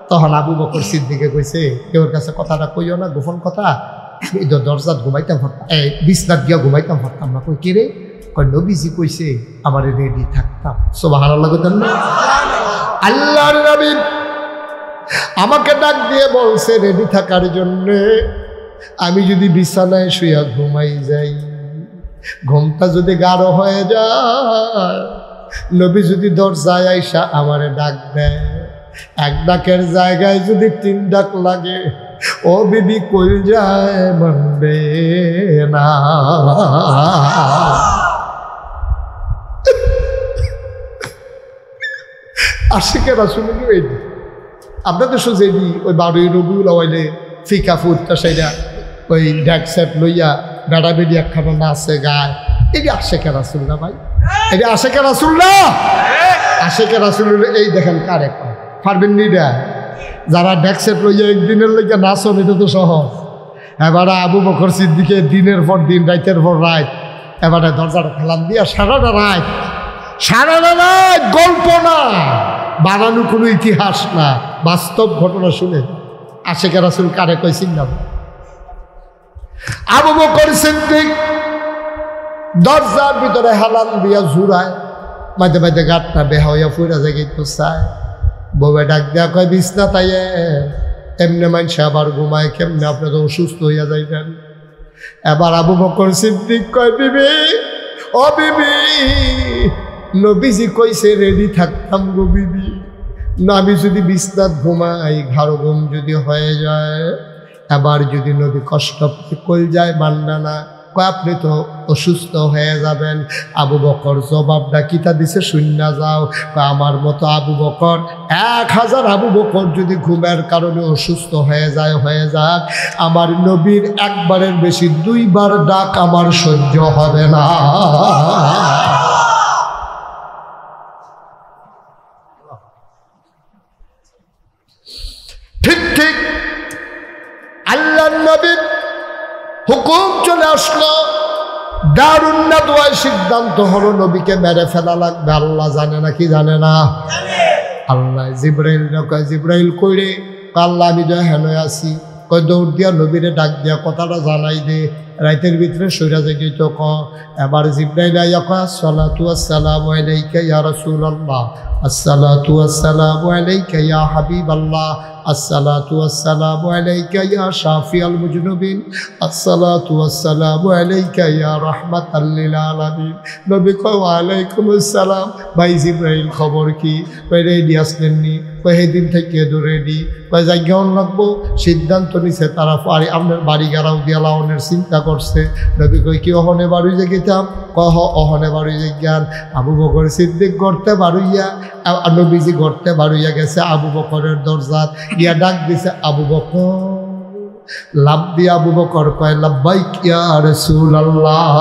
তখন আবু বকর সিদ্দিকে কইছে, কেউর কাছে কথাটা কইও না, গোপন কথা, দরজাত ঘুমাইতাম পারতাম, বিছনাত গিয়া ঘুমাইতাম পারতাম না। কই কে রে? কই নবীজি কইছে আমার রেডি থাকতাম। সুবহানাল্লাহ কইতেন না? আল্লাহর নবী আমাকে ডাক দিয়ে বলছে রেডি থাকার জন্যে। আমি যদি বিছানায় শুয়া ঘুমাই যাই, ঘুমটা যদি গাঢ় হয়ে যায়, নবী যদি দরজায় আইসা আমারে ডাক দেয়, 1 ডাকের জায়গায় যদি 3 ডাক লাগে, ও বিবি কই যায় মানবে না। আশিকেরা শুনে নিবেন আপনাদের সোজেনি ওই 12ই রবিউল আওয়ালে ফিকা ফুটটা সেটা ওই ড্যাক সেট লইয়া বেড়া বেড়ি একখানা নাচে গায়, এটি আশেকে রাসূল না ভাই, এটি আশেকে রাসূল না। আশেকে রাসূল এই দেখেন কারে কয়, পারবেন নি? যারা ড্যাক সেট লইয়া একদিনের লইয়া নাচন, এটা তো সহজ। এবারে আবু বকর সিদ্দিকে দিনের পর দিন, রাইতের পর রাত, এবারে দরজাটা খেলাম দিয়া সারাটা রাত গল্প না, বানানো কোনো ইতিহাস না, বাস্তব ঘটনা শুনে আশেকে রাসূল কারে কইছেন না? আবু বকর সিদ্দিক দরজার ভিতরে হেলান দিয়া ঝুরায়, মাঝে মাঝে গাটটা বেহা হইয়া ফুইরা জায়গায় তো চায়। বউয়ে ডাক দেয়া কয়, বিছনা তাইয়ে এমনি মানুষ আবার ঘুমায় কেমনে, আপনি তো অসুস্থ হইয়া যাইবেন। এবার আবু বকর সিদ্দিক কয়, বিবি ও বিবি, নবীজি কইছে রেডি থাকতাম গো বিবি, না আমি যদি বিছনাত ঘুমাই, ঘাড় ঘুম যদি হয়ে যায়, এবার যদি নবী কষ্ট কল যায় মাননা না, কয় আপনি তো অসুস্থ হয়ে যাবেন। আবু বকর জবাবটা কিতা দিছে শূন্য যাও, আমার মতো আবু বকর 1000 আবু বকর যদি ঘুমের কারণে অসুস্থ হয়ে যায়, হয়ে যাক, আমার নবীর একবারের বেশি 2 বার ডাক আমার সহ্য হবে না। ঠিক ঠিক আল্লাহর নবীর হুকুম চলে আসলো, দারুন নাদওয়ায় সিদ্ধান্ত হলো নবীকে মেরে ফেলা লাগবে। আল্লাহ জানে না কি জানে না? আল্লাহ জিব্রাইল কয়, জিব্রাইল কইরে, আল্লাহ আমি তো হেন আছি, কয় দৌড় দিয়া নবীরে ডাক দিয়া কথাটা জানাই দে, রাইতের ভিতরে সইরা যাই তো ক। এবার জিব্রাইল আইয়া কয়, আসসালাতু ওয়াসসালামু আলাইকা ইয়া রাসূলুল্লাহ, আসসালাতু ওয়াসসালামু আলাইকা ইয়া হাবিবাল্লাহ, আসসালাতু ওয়াসসালামু আলাইকা ইয়া শাফিআল মুজনুবিন, আসসালাতু ওয়াসসালামু আলাইকা ইয়া রাহমাতাল লিল আলামিন। নবী কয়, ওয়া আলাইকুমুস সালাম। ভাই জিব্রাইল খবর কি? কয় রেডি আসলেন নি? কয় সেদিন থেকে তো রেডি। কয় জায়গাও লাগবো, সিদ্ধান্ত নিছে তারা আপনার বাড়ি গেরাও দিয়া লাউনের চিন্তা করছে। নবী কয় কি অহনে বাড়ি যে গেতাম? কহ অহনে বাড়ি যে জ্ঞান। আবু বকর সিদ্দিক গড়তে বাড়ুইয়া, নবীজি গড়তে বাড়ুইয়া গেছে আবু বকরের দরজাত, ইয়া ডাক দিছে আবু বকর। লাভ দিয়ে আবু বকর কয়, লাব্বাইক ইয়া রাসূলুল্লাহ।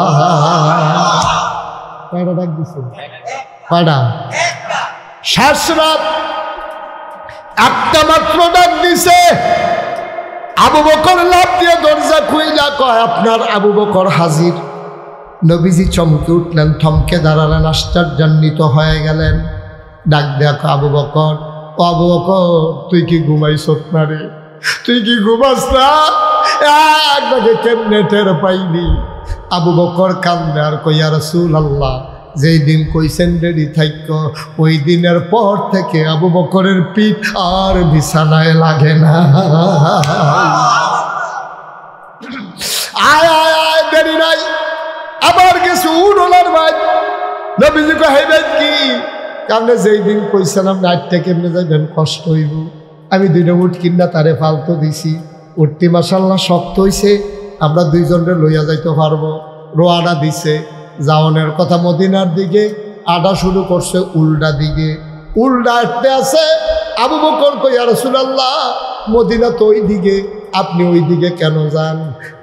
কয়টা ডাক দিছে? কয়টা? শেষ রাত একটা মাত্র ডাক দিছে। আবু বকর লাভ দিয়ে দরজা খুইলা কয়, আপনার আবু বকর হাজির। নবীজি চমকে উঠলেন, থমকে দাঁড়ালেন, আশ্চর্যান্বিত হয়ে গেলেন। ডাক দেখো আবু বকর, ও আবু বকর তুই কি ঘুমাইছ না রে? তুই কি ঘুমাস না? একবারে কেমনে টের পাইনি? আবু বকর কান্দে আর কই, ইয়া রাসূলুল্লাহ, যেই দিন কইছেন রেডি থাইক, ওই দিনের পর থেকে আবু বকরের পিঠ আর বিছানায় লাগে না। আয় আয় আয়, দেরি নাই, আবার গেছে উড়োলার ভাই। নবীজি কয়, হে ভাই কি? কারণ যেই দিন কইছেন আপনি আটটা কেমনে যাইবেন, কষ্ট হইব। আমি 2টা উট কিনা তারে ফালতো দিছি, উঠতি মাশাল্লাহ শক্ত হইছে, আমরা 2 জনের লইয়া যাইতে পারবো। রোয়ানা দিছে যাওয়ানের কথা মদিনার দিকে, আডা শুরু করছে উল্টা দিকে, উল্টা আটতে আছে। আবু বকর কই, ইয়া রাসূলুল্লাহ, মদিনা তো ওই দিকে, আপনি ওই দিকে কেন যান?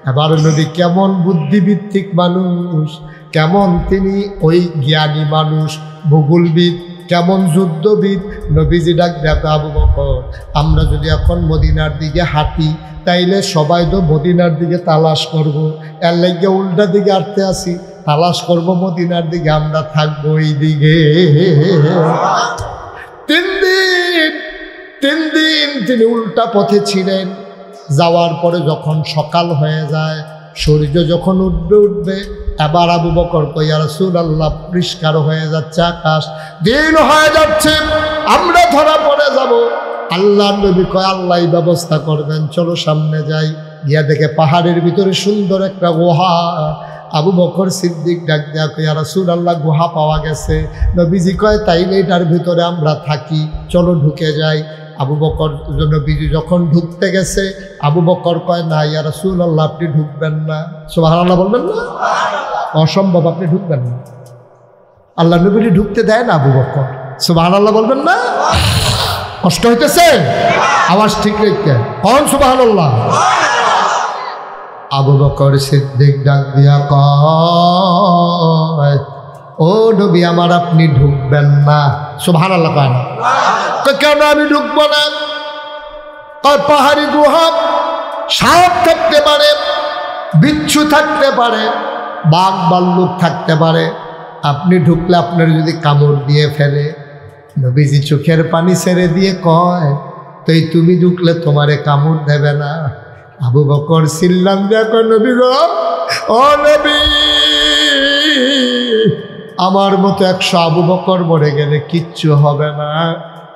এবার নবী কেমন বুদ্ধিভিত্তিক মানুষ, কেমন তিনি ওই জ্ঞানী মানুষ, ভূগোলবিদ, কেমন যুদ্ধবিদ। নবীজি ডাক দেখো আবু বকর, আমরা যদি এখন মদিনার দিকে হাঁটি, তাইলে সবাই তো মদিনার দিকে তালাশ করব, এর লাগে উল্টা দিকে হাঁটতে আসি, তালাশ করব মদিনার দিকে, আমরা থাকবো এই দিকে। 3 দিন তিনি উল্টা পথে ছিলেন। যাওয়ার পরে যখন সকাল হয়ে যায়, সূর্য যখন উঠবে, এবার আবু বকর কই, ইয়া রাসূলুল্লাহ, পরিষ্কার হয়ে যাচ্ছে আকাশ, দিন হয়ে যাচ্ছে, আমরা ধরা পড়ে যাব। আল্লাহর নবী কয়, আল্লাহই ব্যবস্থা করবেন, চলো সামনে যাই। গিয়া দেখে পাহাড়ের ভিতরে সুন্দর একটা গুহা। আবু বকর সিদ্দিক ডাক দেয়া কয়, ইয়া রাসূলুল্লাহ, গুহা পাওয়া গেছে। নবীজি কয়, তাইলে এটার ভিতরে আমরা থাকি, চলো ঢুকে যাই। আবু বকর নবীজি যখন ঢুকতে গেছে, আবু বকর কয়, না ইয়া রাসূলুল্লাহ, আপনি ঢুকবেন না। সুবহানাল্লাহ বলবেন না? অসম্ভব, আপনি ঢুকবেন না। আল্লাহ নবীজি ঢুকতে দেয় না আবু বকর। সুবহানাল্লাহ বলবেন না? কষ্ট হইতেছে? আওয়াজ ঠিক রেখে কন সুবহানাল্লাহ। আবু বকর সিদ্দিক ডাক দিয়া কয়, ও নবী আমার, আপনি ঢুকবেন না? সুবহানাল্লাহ কয় না? কেন আমি ঢুকবো না? পাহাড়ি গুহা, সাপ থাকতে পারে, বিচ্ছু থাকতে পারে, বাঘ ভাল্লুক থাকতে পারে, আপনি ঢুকলে আপনার যদি কামড় দিয়ে ফেলে। নবীজি চোখের পানি ছেড়ে দিয়ে কয়, তুই তুমি ঢুকলে তোমারে কামড় দেবে না? আবু বকর চিল্লান দেখো, নবী গো, ও নবী, আমার মতো 100 আবু বকর মরে গেলে কিচ্ছু হবে না,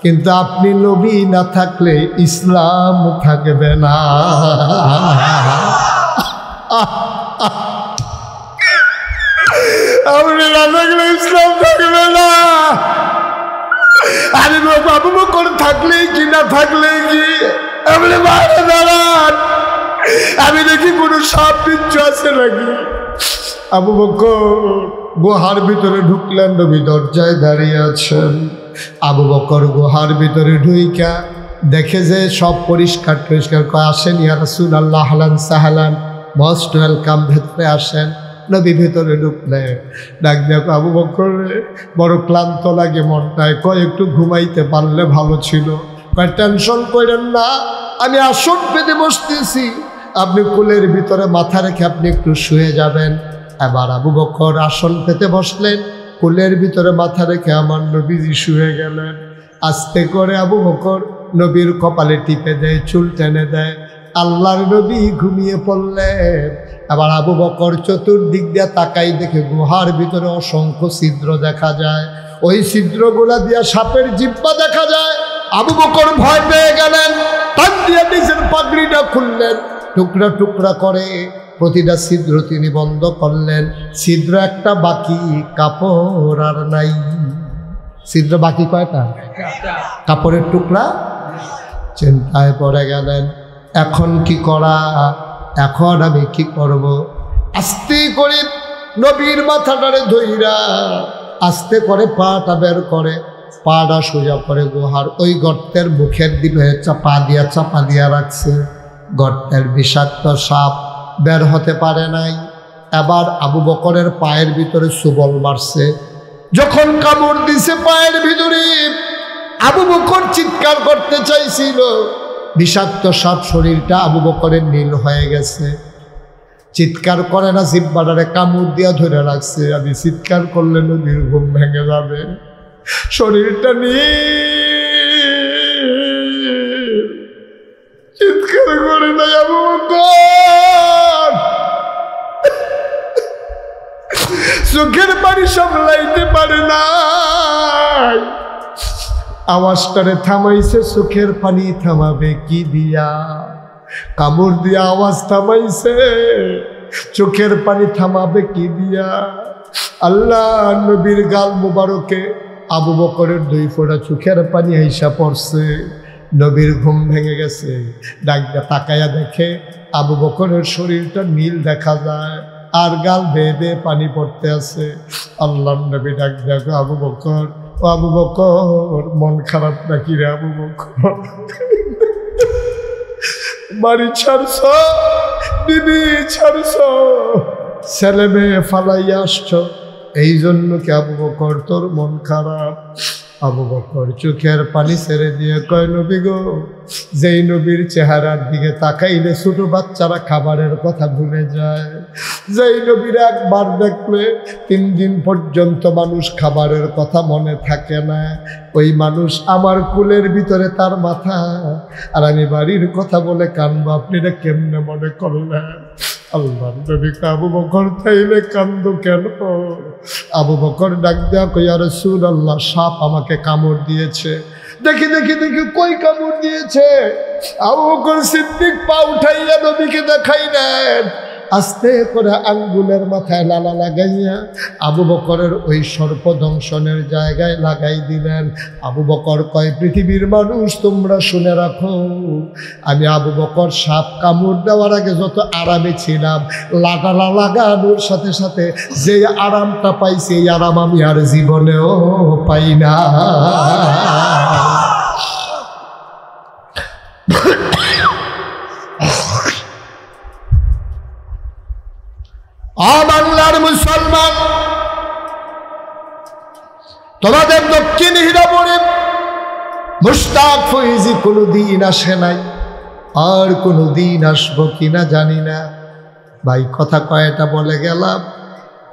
কিন্তু আপনি নবী না থাকলে ইসলাম থাকবে না। আপনি না থাকলে ইসলাম থাকবে না। আরে আবু বকর থাকলেই কি না থাকলেই কি? আপনি বাইরে দাঁড়ান, আমি দেখি কোনো সাপ বিচ্ছু আছে নাকি। আবু বকর গুহার ভিতরে ঢুকলেন, নবী দরজায় দাঁড়িয়ে আছেন। আবু বকর গুহার ভিতরে ঢুইকা দেখে যে সব পরিষ্কার টরিষ্কার করে। আসেন ইয়া রাসূলুল্লাহ, আহলান সাহলান, মোস্ট ওয়েলকাম, ভেতরে আসেন। নবী ভেতরে ঢুকলে ডাক দেখো, আবু বকর বড় ক্লান্ত লাগে মনটায়, কয় একটু ঘুমাইতে পারলে ভালো ছিল। কয় টেনশন করেন না, আমি আসন পেতে বসতেছি, আপনি কোলের ভিতরে মাথা রেখে আপনি একটু শুয়ে যাবেন। এবার আবু বকর আসন পেতে বসলেন, কোলের ভিতরে মাথা রেখে আমার নবীজি শুয়ে গেলেন। আস্তে করে আবু বকর নবীর কপালে টিপে দেয়, চুল টেনে দেয়। আল্লাহর নবী ঘুমিয়ে পড়লেন। আবার আবু বকর চতুর্দিক দিয়ে তাকাই, দেখে গুহার ভিতরে অসংখ্য ছিদ্র দেখা যায়। ওই ছিদ্রগুলা দিয়া সাপের জিহ্বা দেখা যায়। আবু বকর ভয় পেয়ে গেলেন, টান দিয়ে নিজের পাগড়িটা খুললেন, টুকরা টুকরা করে প্রতিটা ছিদ্র তিনি বন্ধ করলেন। ছিদ্র একটা বাকি, কাপড় আর নাই। ছিদ্র বাকি কয়টা? কাপড়ের টুকরা। চিন্তায় পড়ে গেলেন, এখন কি করা, এখন আমি কি করব? আস্তে করে নবীর মাথাটারে ধইরা আস্তে করে পাটা বের করে, পাটা সোজা করে গুহার ওই গর্তের মুখের দিকে চাপা দিয়া রাখছে। গর্তের বিষাক্ত সাপ বের হতে পারে নাই। এবার আবু বকরের পায়ের ভিতরে সুবল মারছে। যখন কামড় দিছে পায়ের ভিতরে, আবু বকর চিৎকার করতে চাইছিল। বিষাক্ত সাপ শরীরটা আবু বকরের নীল হয়ে গেছে। চিৎকার করে না, জিহ্বাটারে কামড় দিয়া ধরে রাখছে। আমি চিৎকার করলে নবীর ঘুম ভেঙে যাবে। শরীরটা নীল, চিৎকার করে নাই আবু বকর। চোখের পানি সামলাইতে পারে নাই, আওয়াজটারে থামাইছে। চোখের পানি থামাবে কি দিয়া? কামড় দিয়া আওয়াজ থামাইছে, চোখের পানি থামাবে কি দিয়া? আল্লাহ নবীর গাল মুবারকে আবু বকরের 2 ফোঁটা চোখের পানি আইসা পড়ছে। নবীর ঘুম ভেঙে গেছে। ডাকটা তাকায়া দেখে আবু বকরের শরীরটা নীল দেখা যায়, আর গাল বেয়ে বেয়ে পানি পড়তে আছে। আল্লাহর নবী ডাক দেখো, আবু বকর, ও আবু বকর, মন খারাপ নাকি রে আবু বকর? বাড়ি ছাড়ছ, বিবি ছাড়ছ, ছেলে মেয়ে ফালাইয়া আসছ, এই জন্য কি আবু বকর তোর মন খারাপ? আবু বকর চোখের পানি ছেড়ে দিয়ে কয়, নবী গো, যেই নবীর চেহারার দিকে তাকাইলে ছোট বাচ্চারা খাবারের কথা ভুলে যায়, যেই নবীর একবার দেখলে 3 দিন পর্যন্ত মানুষ খাবারের কথা মনে থাকে না, ওই মানুষ আমার কুলের ভিতরে তার মাথা, আর আমি বাড়ির কথা বলে কানবো, আপনি এটা কেমনে মনে করলেন? আল্লাহ নবী আবু বকর তাইলে কান্দো কেন? আবু বকর ডাক দেয়া কই, ইয়া রাসূলুল্লাহ, সাপ আমাকে কামড় দিয়েছে। দেখি দেখি দেখি কই কামড় দিয়েছে? আবু বকর সিদ্দিক পা উঠাইয়া নবীকে দেখাইলেন। আস্তে করে আঙ্গুলের মাথায় লালা লাগাইয়া আবু বকরের ওই সর্পদংশনের জায়গায় লাগাই দিলেন। আবু বকর কয়, পৃথিবীর মানুষ তোমরা শুনে রাখো, আমি আবু বকর সাপ কামড় দেওয়ার আগে যত আরামে ছিলাম, লাগালা লাগানোর সাথে সাথে যে আরামটা পাইছি, এই আরাম আমি আর জীবনেও পাই না। তোমাদের দক্ষিণ হীরাপুরে মুশতাক ফৈজি কোনোদিন আসে নাই, আর কোনোদিন আসবো কিনা জানি না। ভাই কথা কয়টা বলে গেলাম,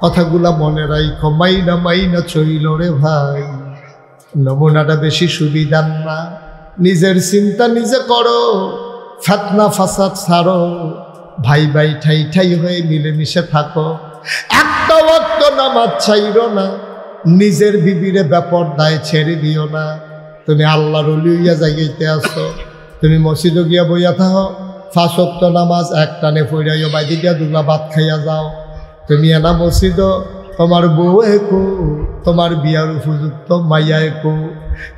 কথাগুলা মনে রাখো। মাইনা মাইনা চইল রে ভাই, নমুনাটা বেশি সুবিধার না। নিজের চিন্তা নিজে করো, ফিতনা ফাসাদ ছাড়ো, ভাই ভাই ঠাই ঠাই হয়ে মিলেমিশে থাকো। একটা ওয়াক্ত নামাজ ছাইরো না, নিজের বিবিরে বেপরদায় ছেড়ে দিও না। তুমি আল্লাহর ওলি হইয়া জায়গাইতে আসো, তুমি মসজিদে গিয়া বইয়া থাকো, 5 ওয়াক্ত নামাজ এক টানে পড়াইও, বাইদি দিয়া দুগলা ভাত খাইয়া যাও। তুমি এনা মসজিদ, তোমার বউ একো, তোমার বিয়ার উপযুক্ত মাইয়া একো।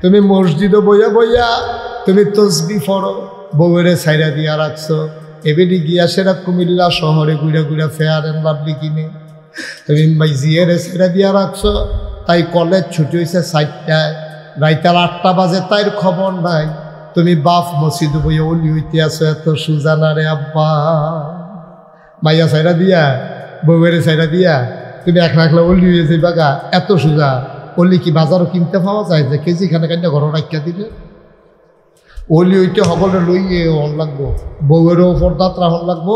তুমি মসজিদে বইয়া বইয়া তুমি তসবি পড়ো, বউয়েরে ছাইরা দিয়া রাখছো। এবেদি গিয়া সেরা কুমিল্লা শহরে ঘুরে ঘুরে ফেয়ার এন্ড লাভলি কিনে তুমি জিয়েরে ছাইরা দিয়া রাখছো। তাই কলেজ ছুটি হয়েছে 4টায়, রাইতার 8টা বাজে, তাই খবর নাই। তুমি বাপ মসজিদ বইয়া অলি হইতে আসো, এত সুজানা রে আব্বা। মাইয়া ছাইরা দিয়া, বউয়েরে ছাইরা দিয়া তুমি একলা একলা অলি হয়ে যাইবা গা, এত সুজা। অলি কি বাজারও কিনতে পাওয়া যায় যে কেজি খানে কান্না ঘর রাখিয়া দিলে? অলি হইতে সকলে লইয়ে হন লাগবো, বউয়েরও ফরদাত রাহন লাগবো,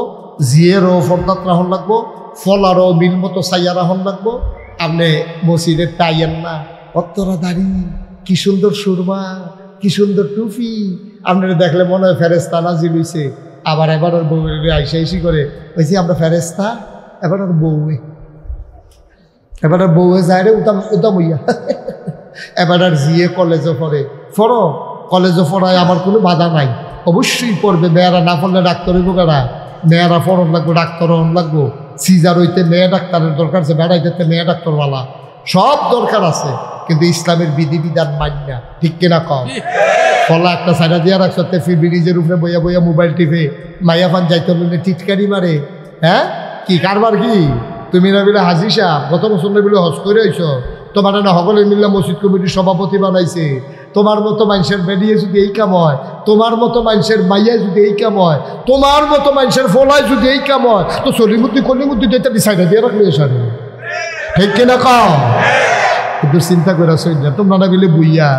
জিয়েরও ফরদাত রাহন লাগবো, ফলারও বিল মতো চাইয়া রাহন লাগবো। আপনি মসজিদের টাইয়েন না, অত্তরা দাড়ি, কি সুন্দর সুরমা, কি সুন্দর টুপি, আপনারা দেখলে মনে হয় ফেরেস্তা নাজিল হইছে। আবার এবার ওর বউয়ের আইসা আইসি করে বলছি আমরা ফেরেস্তা, এবার ওর বউয়ে, এবার আর বউয়ে যায় রে উতাম উতাম হইয়া। এবার আর জিয়ে কলেজে পড়ে, পড়ো কলেজে পড়ায় আমার কোনো বাধা নাই, অবশ্যই পড়বে। মেয়েরা না পড়লে ডাক্তার হইব কারা? মেয়েরা পড়ন লাগবো, ডাক্তার হন লাগবো। সিজার হইতে মেয়ে ডাক্তারের দরকার আছে, বেড়াইতে মেয়ে ডাক্তারওয়ালা, সব দরকার আছে। কিন্তু ইসলামের বিধিবিধান মানি না, ঠিক কিনা কম? ফলা একটা সাইডা দিয়া রাখছো, তেফি ব্রিজের উপরে বইয়া বইয়া মোবাইল টিপে মাইয়া ফান যাইতে হলে টিটকারি মারে। হ্যাঁ কি কারবার কি? তুমি না বিলে হাজি সাহেব গত বছর না বিলে হজ করে আইছ, তোমার না সকলে মিল্লা মসজিদ কমিটির সভাপতি বানাইছে। তোমার মতো মানুষের বেরিয়ে যদি এই কাম হয়, তোমার মতো মানুষের মাইয়া যদি এই কাম হয়, তোমার মতো মানুষের ফলায় যদি এই কাম হয়, তো চলিমুদ্দি কলিমুদ্দি যেটা সাইডা দিয়ে রাখলে সারি, ঠিক কিনা কম? কিন্তু চিন্তা করে সইলে তোমরা না বিলে বুইয়া,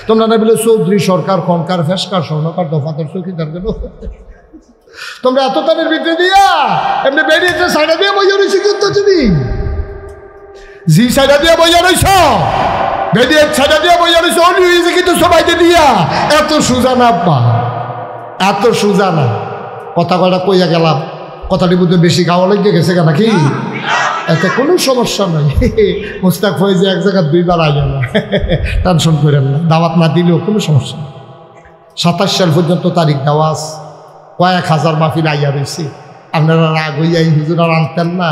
তোমরা না বিলে চৌধুরী সরকার খনকার ফেসকার স্বর্ণকার দফাদার চৌকিদার গেল, তোমরা এত তাদের ভিতরে দিয়া এমনি বেরিয়েছে সাইডা দিয়ে বইয়া রয়েছে। কিন্তু তুমি জি সাইডা দিয়ে বইয়া রয়েছ, বেরিয়ে সাইডা দিয়ে বইয়া রয়েছে, অলি হয়েছে কিন্তু সবাইকে দিয়া। এত সুজা না আব্বা, এত সুজা না। কথা কটা কইয়া গেলাম, কথাটি বুঝতে বেশি খাওয়া লেগে গেছে কেন কি? এতে কোনো সমস্যা নাই। মুস্তাক ফয়েজি এক জায়গায় 2বার আইল না, টেনশন করেন না, দাওয়াত না দিলেও কোনো সমস্যা নেই। 27 সাল পর্যন্ত তারিখ দেওয়াস, কয়েক হাজার মাহফিল আইয়া রয়েছে। আপনারা রাগ হইয়া এই হুজুর আর আনতেন না,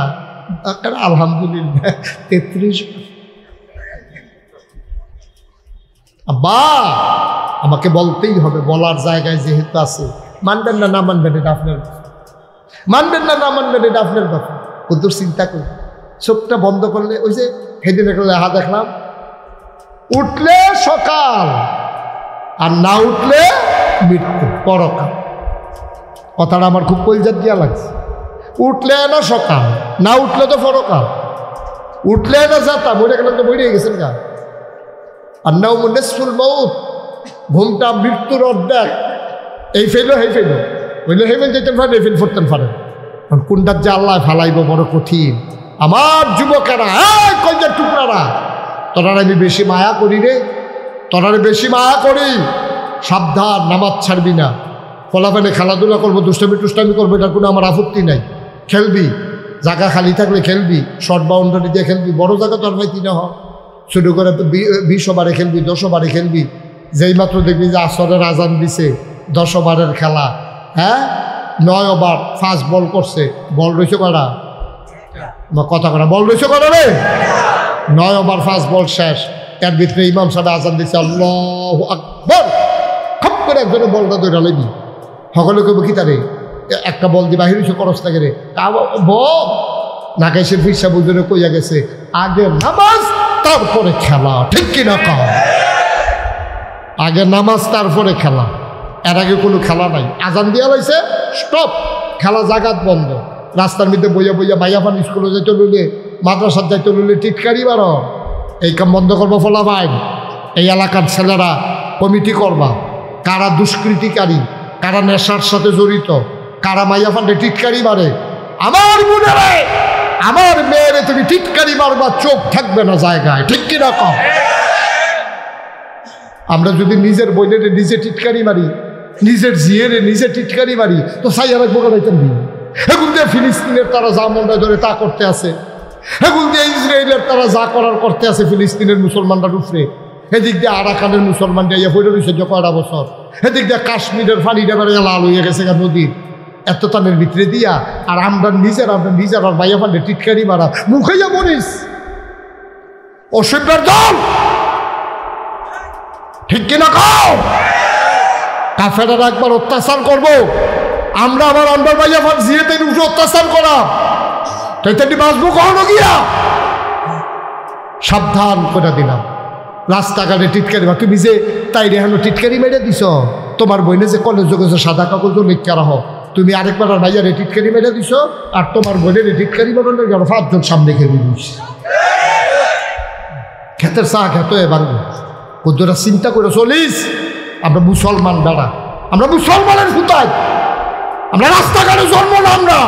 আলহামদুলিল্লাহ 33। আব্বা আমাকে বলতেই হবে, বলার জায়গায় যেহেতু আছে। মানবেন না না মানবেন এটা আপনার, মানবেন না না মানবেন এটা আপনার ব্যাপার। কত চিন্তা করি, চোখটা বন্ধ করলে ওই যে সেদিন একটা লেখা দেখলাম, উঠলে সকাল আর না উঠলে মৃত্যু, পরকাল। কথাটা আমার খুব কলজাত দিয়া লাগছে। উঠলে না সকাল, না উঠলে তো পরকাল। উঠলে না যাতা, মরে গেলেন তো মরে গেছেন গা। আর নাও মুনেসফুল মউত, ঘুমটা মৃত্যুর অর্ধেক। এই ফেলো হেই ফেলো, বললে হেমেন যেতেন পারেন, এই ফেল ফুটতেন পারেন। কোনটার যে আল্লাহ ফালাইব বড় কঠিন। আমার যুবকেরা, কলজার টুকরারা, তোরা আমি বেশি মায়া করি রে, তোরা বেশি মায়া করি। সাবধান, নামাজ ছাড়বি না। ফলাফলে খেলাধুলা করবো, দুষ্টামি টুষ্টামি করবো, এটার কোনো আমার আপত্তি নাই। খেলবি, জায়গা খালি থাকলে খেলবি, শর্ট বাউন্ডারি দিয়ে খেলবি। বড় জায়গা তোর ভাই 3 হয়, শুরু করে 20 ওভারে খেলবি, 10 ওভারে খেলবি। যেই মাত্র দেখবি যে আসরের আজান দিছে, 10 ওভারের খেলা, হ্যাঁ 9 ওভার, ফার্স্ট বল করছে, বল রয়েছে কটা? কথা কটা বল রয়েছে কটা রে? 9 ওভার ফার্স্ট বল শেষ। এর ভিতরে ইমাম সাহেব আজান দিচ্ছে, আল্লাহু আকবার। খপ করে একজনে বলটা ধরে লইবি, সকলে কইব কি তারে একটা বল দিয়ে বাহির হয়েছে করস থাকে রে, বল নাকাইশের ফিরসা বুঝলে কইয়া গেছে, আগে নামাজ তারপরে খেলা, ঠিক কিনা কম? আগে নামাজ তারপরে খেলা, এর আগে কোনো খেলা নাই। আজান দিয়া লাইছে, স্টপ, খেলা জাগাত বন্ধ। রাস্তার মধ্যে বইয়া বইয়া মাইয়া ফান স্কুলে যাইতে লইলে, মাদ্রাসার যাইতে লইলে টিটকারি বারো, এই কাম বন্ধ করবো ফলাফাইন। এই এলাকার ছেলেরা কমিটি করবা, কারা দুষ্কৃতিকারী, কারা নেশার সাথে জড়িত, কারা মাইয়া ফান্ডে টিটকারি মারে। আমার বোনেরে, আমার মেয়েরে তুমি টিটকারি মারবা, চোখ থাকবে না জায়গায়, ঠিক কিনা কম? আমরা যদি নিজের বইনেরে নিজে টিটকারি মারি, নিজের জিয়েরে নিজে টিটকারি মারি, তো সাইয়া রাখবো গাইতেন দিন। এগুলো দিয়ে ফিলিস্তিনের তারা যা মনটা ধরে তা করতে আছে, এগুলো দিয়ে ইসরায়েলের তারা যা করার করতে আছে ফিলিস্তিনের মুসলমানরা উপরে। এদিক দিয়ে আরাকানের মুসলমান দিয়ে হয়ে রয়েছে কয়টা বছর, এদিক দিয়ে কাশ্মীরের পানিটা বেড়ে লাল হয়ে গেছে নদীর এত তানের ভিতরে দিয়া। আর আমরা নিজের আর ভাইয়া ফান্ডে টিটকারি মারা, মুখে যা বলিস অসভ্যের দল, ঠিক কিনা খাও? কাফেরা একবার অত্যাচার করবো, আমরা আবার আন্ডার ভাইয়া ফান্ড জিয়েতে উঠে অত্যাচার করা, তাই বাঁচবো কখনো গিয়া? সাবধান করে দিলাম। রাস্তাঘাটে টিটকারি, তুমি যে তাই রেহানো টিটকারি মেরে দিছ, তোমার বইনে যে কলেজ গেছে সাদা কাগজ লিখা রাহ, তুমি আরেকবার আর ভাইয়ারে টিটকারি মেরে দিছ, আর তোমার বোনের টিটকারি মেরে গেল 5 জন সামনে খেয়ে দিস। খেতের চা খেত এ বাংলা কতটা চিন্তা করে চলিস। আমরা মুসলমান বেড়া, আমরা মুসলমানের ফুতায়, আমরা রাস্তাঘাটে জন্ম না,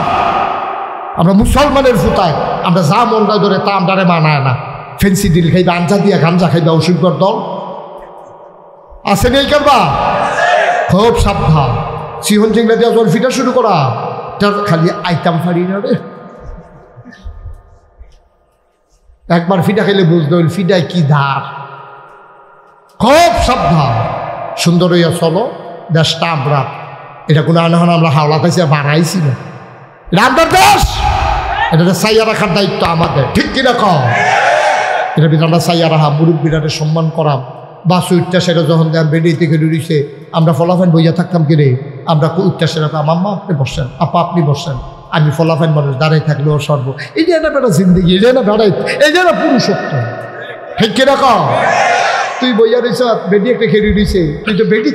আমরা মুসলমানের ফুতায়। আমরা যা মনটা ধরে তা আমরারে মানায় না। ফেন্সি ডিল খাইবা, আঞ্জা দিয়া গাঞ্জা খাইবা, অসুখর দল আছে নেই করবা। খুব সাবধান, সিহন চিংড়া দিয়া জল ফিটা শুরু করা, তার খালি আইতাম ফারি না রে। একবার ফিটা খাইলে বুঝতে হইল ফিটায় কি ধার। খুব সাবধান, সুন্দর হইয়া চলো। দেশটা আমরা, এটা কোনো আনহন আমরা হাওলা খাইছি বাড়াইছি না, এটা আমাদের দেশ, এটা সাইয়া রাখার দায়িত্ব আমাদের, ঠিক কিনা কম? এটা বিধানটা সাইয়া রাখা, মুরব্বীরারে সম্মান করা। বাস উঠটা সেটা যখন দেন বেরিয়ে থেকে ডুরিছে, আমরা ফলাফাইন বইয়া থাকতাম কিরে, আমরা উঠটা সেটা আম্মা আপনি বসেন, আপা আপনি বসেন, আমি ফলাফাইন মানুষ দাঁড়াই থাকলে ও সর্ব। এই যে না বেটা জিন্দগি, এই যে না বেড়াই, এই যে না পুরুষত্ব, ঠিক কিনা কম? তুই বইয়া রয়েছ, বেডি একটা খেয়ে দিয়েছে, তুই তো বেডি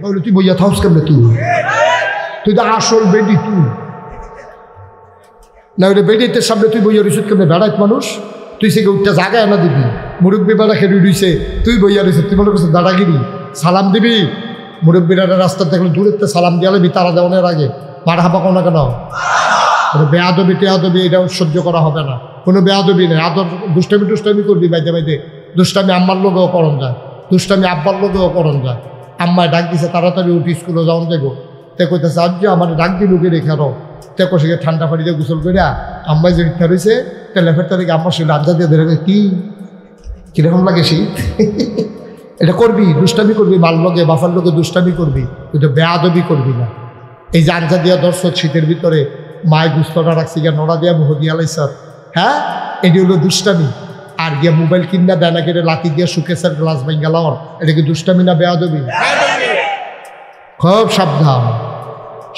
বলে তুই বইয়া থাকস কেমনে? তুই তো আসল বেডি, তুই না ওটা বেডিতে সামনে তুই বইয়া রয়েছ কেমনে? বেড়াইত মানুষ, তুই সে উঠতে জায়গায় না দিবি, মুরব্বী বেড়া খেয়ে দিয়েছে, তুই বইয়া রয়েছে, তুই মনে করছিস দাদাগিরি। সালাম দিবি, মুরব্বীরা রাস্তা দেখলে দূরের সালাম দিয়ে আলবি, তারা দেওয়ানের আগে মার হাবা কোনো না কেন? বেয়াদবি টেয়াদবি এটা সহ্য করা হবে না, কোনো বেয়াদবি নেই। আদর দুষ্টামি করবি, বাইদে বাইদে দুষ্টামি আম্মার লোকেও করণ যায়, দুষ্টামি আব্বার লোকেও করণ যায়। আম্মায় ডাক দিছে তাড়াতাড়ি উঠি স্কুলে যাওয়ান দেবো, তে কইতেছে আজ আমার ডাক দি লুকে রেখে আরো তে কষে ঠান্ডা পানিতে গোসল করিয়া আম্মাই যে ইচ্ছা রয়েছে তেলে ফেরতে দেখে আম্মার সঙ্গে আড্ডা দিয়ে ধরে কি কিরকম লাগে শীত। এটা করবি, দুষ্টামি করবি, মাল লোকে বাফার লোকে দুষ্টামি করবি, তুই তো বেয়াদবি করবি না। এই যে আঞ্জা দিয়া দর্শক শীতের ভিতরে মায় গুস্তটা রাখছি গিয়া নড়া দিয়া মুহ দিয়া লাইছ, হ্যাঁ এটি হলো দুষ্টামি। আর গিয়া মোবাইল কিনা দেয় না কেটে লাতি দিয়া সুকেশের গ্লাস ভাই গেল, এটা কি দুষ্টামি না বেয়াদবি? খুব সাবধান,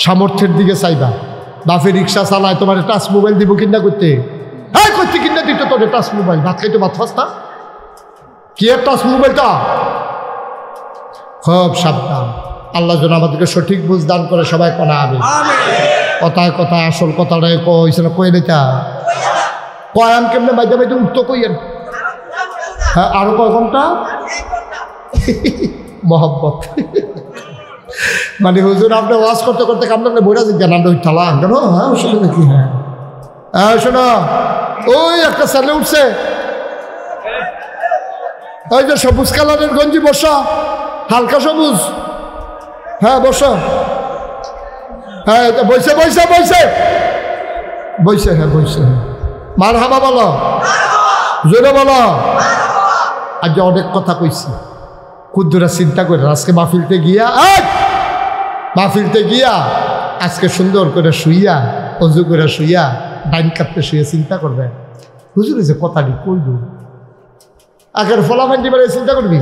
সামর্থ্যের দিকে চাইবা। বাপে রিক্সা চালায়, তোমার টাচ মোবাইল দিব কিনা করতে, হ্যাঁ করতে কিনা দিত তোর টাচ মোবাইল, ভাত খাইতো ভাত ফাস্তা কি আর টাচ মোবাইলটা। খুব সাবধান, আল্লাহ যেন আমাদেরকে সঠিক বুঝ দান করে, সবাই কনা আমি কথায় কথায় আসল কথাটাই কইছে না, কই নেতা কয়ান কেমনে বাইতে বাইতে উঠতো কইয়েন। হ্যাঁ আরো কয় ঘন্টা মহব্বত, মানে হুজুর আপনি ওয়াজ করতে করতে কামড়ালে বইরা জিজ্ঞান আমরা উঠালাম কেন? হ্যাঁ শুনে নাকি? হ্যাঁ হ্যাঁ শোনো, ওই একটা ছেলে উঠছে, ওই যে সবুজ কালারের গঞ্জি, বসা হালকা সবুজ, হ্যাঁ বসো, হ্যাঁ বইছে বইছে বইছে বইছে, হ্যাঁ বইছে, মার হাবা বলো, জোরে বলো। আজ অনেক কথা কইছি, কুদ্দুরা চিন্তা করে আজকে মাহফিলতে গিয়া আজকে সুন্দর করে শুইয়া, অজু করে শুইয়া, ডাইন কাটতে শুয়ে চিন্তা করবে, হুজুর যে কথাটি কইব আগের ফলাফান দিবার চিন্তা করবি।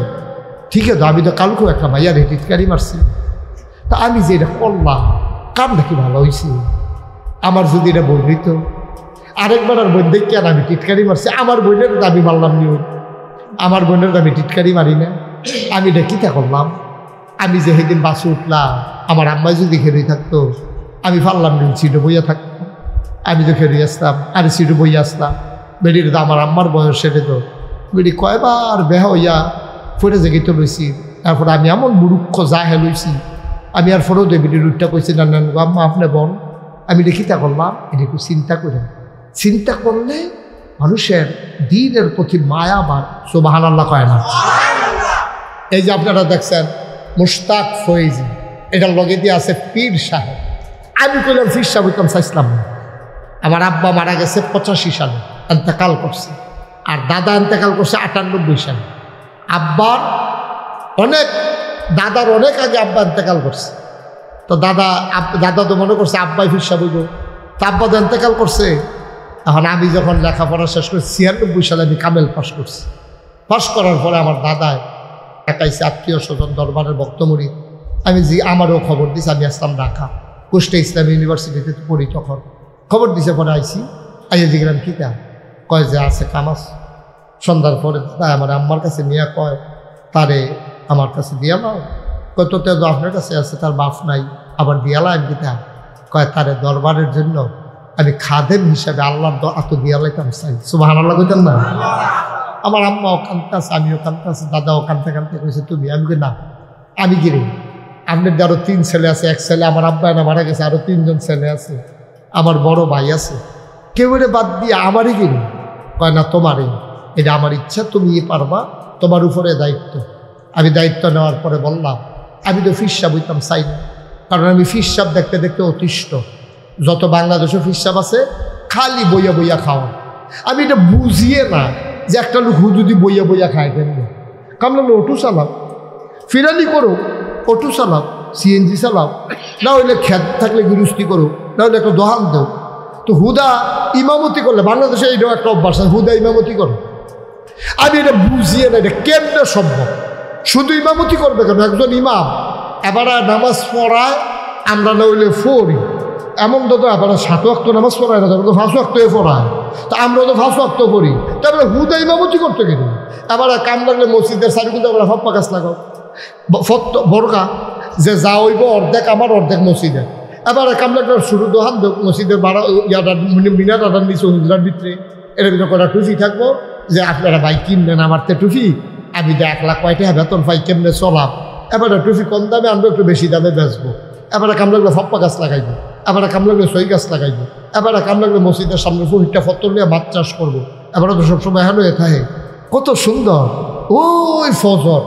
ঠিক আছে, আমি তো কালকেও একটা ভাইয়ার টিটকারি মারছি, তা আমি যে এটা করলাম কাম নাকি ভালো হয়েছে, আমার যদি এটা বই দিত আরেকবার আর বই দেখি আর আমি টিটকারি মারছি, আমার বইনের দাবি মারলাম নি, আমার বোনের আমি টিটকারি মারি না, আমি এটা কিতা করলাম। আমি যে সেদিন বাসে উঠলাম, আমার আম্মাই যদি খেয়ে থাকতো আমি পারলাম নি, সিটে বইয়া থাকতাম, আমি তো খেয়ে আসতাম, আর সিটে বইয়া আসতাম, বেরিয়ে তো আমার আম্মার বয়স সেটা তো বেড়ি কয়বার বেহা হইয়া ফিরে জেগেতে লইছি। তারপরে আমি এমন মুরুক্ষ জাহে লইছি, আমি আর ফোরও দেবী রুটটা কইছি না না আম্মা আপনি বোন, আমি লিখিতা করলাম এটা একটু চিন্তা করেন। চিন্তা করলে মানুষের দিনের প্রতি মায়া বাড়। সুবহানাল্লাহ কয় না? এই যে আপনারা দেখছেন মুশতাক ফয়েজি, এটার লগে দিয়ে আছে পীর সাহেব। আমি কইলাম পীর সাহেব হইতাম চাইছিলাম না। আমার আব্বা মারা গেছে 85 সালে, এন্তেকাল করছে, আর দাদা এন্তেকাল করছে 98 সালে। আব্বার অনেক দাদার অনেক আগে আব্বা এন্তেকাল করছে। তো দাদা তো মনে করছে আব্বাই পীর সাহেব হইব, তা আব্বা তো এন্তেকাল করছে। এখন আমি যখন লেখাপড়া শেষ করছি 96 সালে আমি কামেল পাশ করছি। পাশ করার পরে আমার দাদায় একাইছে আত্মীয় স্বজন দরবারের বক্তমরি। আমি আমারও খবর দিছি, আমি আসলাম ঢাকা কুষ্টা ইসলামী ইউনিভার্সিটিতে পড়ি। তখন খবর দিছে, পরে আইসি আইয়া জিগলাম কী তা কয় যে আছে কামাস। সন্ধ্যার পরে দাদা আমার আম্মার কাছে নিয়ে কয় তারে আমার কাছে দিয়া নাও। কয় তো আপনার কাছে আছে, তার বাপ নাই, আবার দিয়ালাম কিতা? কয় তারে দরবারের জন্য আমি খাদেম হিসাবে আল্লাহর এত দিয়ালাইতাম চাই। সুবহানাল্লাহ কইতাম না? আমার আম্মাও কাঁদতে আছে, আমিও কাঁদতে আছি, দাদাও কাঁদতে কাঁদতে কইছে তুমি। আমি কই না, আমি গিরি, আপনার আরও 3 ছেলে আছে, এক ছেলে আমার আব্বা না মারা গেছে, আরও 3 জন ছেলে আছে, আমার বড় ভাই আছে, কেউ এটা বাদ দিয়ে আমারই গিরি। কয় না তোমারই, এটা আমার ইচ্ছা, তুমি পারবা, তোমার উপরে দায়িত্ব। আমি দায়িত্ব নেওয়ার পরে বললাম আমি তো ফির সাহেব হইতাম চাই না, কারণ আমি ফির সাহেব দেখতে দেখতে অতিষ্ঠ। যত বাংলাদেশে ফির সাহেব আছে খালি বইয়া বইয়া খাওয়া। আমি এটা বুঝিয়ে না যে একটা লোক হুজুদি বইয়া বইয়া খায় কেন। কামলা অটো চালাও, ফিরানি করো, অটো চালাও, সিএনজি চালাও, না হইলে খেত থাকলে গৃহস্থী করো, না হলে একটা দোহান দেও। তো হুদা ইমামতি করলে বাংলাদেশে এইটাও একটা অভ্যাস আছে, হুদা ইমামতি করো। আমি এটা বুঝিয়ে না এটা কেমনে সম্ভব। শুধু ইমামতি করবে কেন? একজন ইমাম এবার নামাজ পড়ায়, আমরা না হইলে পড়ি। এমন তো আবার 7 ওয়াক্ত নামাজ পড়ায় না, তারপরে তো 5 ওয়াক্ত পড়ায়, তা আমরা তো 5 ওয়াক্ত পড়ি, তারপরে হুদা ইমামতি করতে গেলি। এবার কাম লাগলে মসজিদের সারিকুতে আমরা ফাপ্পা গাছ লাগাও, বরকা যে যা হইব অর্ধেক আমার অর্ধেক মসজিদের। এবার কাম লাগলে শুরু দোহান দেব মসজিদের বাড়া মিনার আদার নিচে হুজরার ভিতরে এর ভিতরে কটা টুফি থাকবো যে আপনারা ভাই কিনবেন আমার তে টুফি, আমি তো 1 লাখ কয়টা বেতন পাই, কেমনে চলাম। এবার টুফি কম দামে আনবো, একটু বেশি দামে বেচবো। এবার কাম লাগলে ফাপ্পা গাছ লাগাইবো, এবার কাম লাগলে সই গাছ লাগাইবো, এবার কাম লাগলে মসজিদের সামনে ফুলটা ফতর নিয়ে মাছ চাষ করবো। এবারও তো সবসময় হেন হয়ে থাকে। কত সুন্দর ওই ফজর,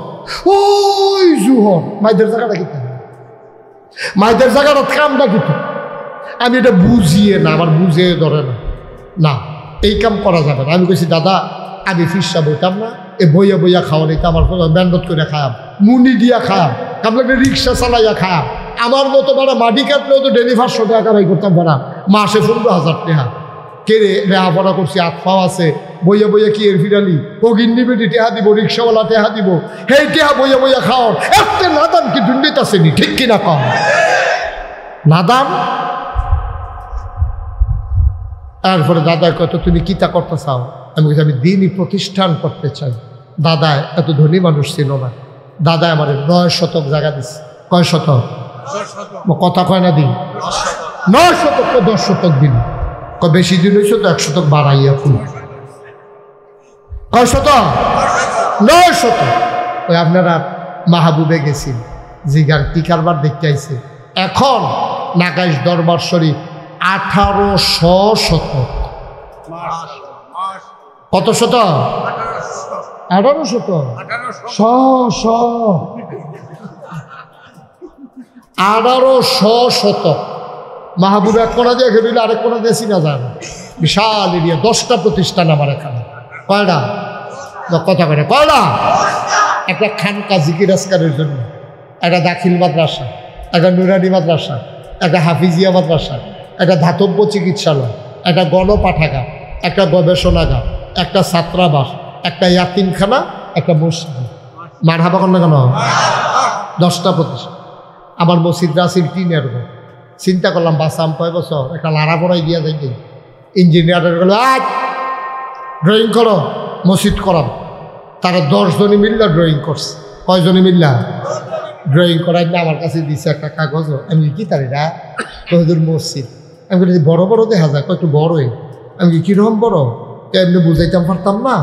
ওই জুহর, মাইদের জায়গাটা কি থাকে, মাইদের জায়গাটা কামটা কিন্তু আমি এটা বুঝিয়ে না, আমার বুঝিয়ে ধরে না, না এই কাম করা যাবে না। আমি কইছি দাদা আমি ফিরসা বইতাম না, এ বইয়া বইয়া খাওয়া নিতে আমার ব্যান্ডত করে খায়াম, মুনি দিয়া খায়াম, কাম লাগলে রিক্সা চালাইয়া খায়াম। আমার মতো বাড়া মাটি কাটলেও তো ডেলি 500 টাকা কামাই করতাম বাড়া, মাসে 15,000 টাকা। কে রে লেহাপড়া করছি, আতফাও আছে, বইয়া বইয়া কি এর ফিরালি ওগিন্নি বেটি টেহা দিব, রিক্সাওয়ালা টেহা দিব, হেই টেহা বইয়া বইয়া খাওয়ার একটা নাদান কি দুর্নীতি আসেনি, ঠিক কিনা কম নাদান। তারপরে দাদায় কত তুমি কিতা করতে চাও? আমি বলছি আমি দিনই প্রতিষ্ঠান করতে চাই। দাদায় এত ধনী মানুষ ছিল না, দাদায় আমার 9 শতক জায়গা দিচ্ছে। কয় শতক? কথা কয় না দিন 9 শতক, 10 শতক দিন, বেশি দিন হয়েছে তো 1 শতক বাড়াইয়া ফুল। কয় শতক? 9 শতক। ওই আপনারা মাহবুবে গেছেন, জিগার কি কারবার দেখতে আইছে। এখন নাগাইশ দরবার শরীফ 1800 শতক। কত শতক? 18 শতক। 1800 শতক। মাহবুব এক কোনা দিয়ে ঘেরিলে আরেক কোনা দিয়ে চিনা যায় না, বিশাল এরিয়া। 10টা প্রতিষ্ঠান আমার এখানে। কয়টা? কথা করে কয়টা? একটা খানকা জিকির আজকারের জন্য, একটা দাখিল মাদ্রাসা, একটা নুরানি মাদ্রাসা, একটা হাফিজিয়া মাদ্রাসা, একটা ধাতব্য চিকিৎসালয়, একটা গণপাঠাগার, একটা গবেষণাগার, একটা ছাত্রাবাস, একটা ইয়াতিমখানা, একটা মসজিদ। মারহাবা কর না কেন? 10টা প্রতিষ্ঠান। আমার মসজিদ রাসিল টিনের ঘর। চিন্তা করলাম বাসাম 5 বছর একটা লাড়া পড়াই দিয়া যাই, ইঞ্জিনিয়ারের গেল ড্রয়িং করো, মসজিদ করাম। তারা 10 জনে মিল্লা ড্রয়িং করছে। কয়জনে মিল্লা ড্রয়িং করাই না আমার কাছে দিছে একটা কাগজ। আমি কি তারিরা কহিদুর মসজিদ। আমি বলি বড় বড় দেখা যায়, কয়েকটু বড়ই। আমি কিরকম বড়? এমনি বুঝাইতাম পারতাম না।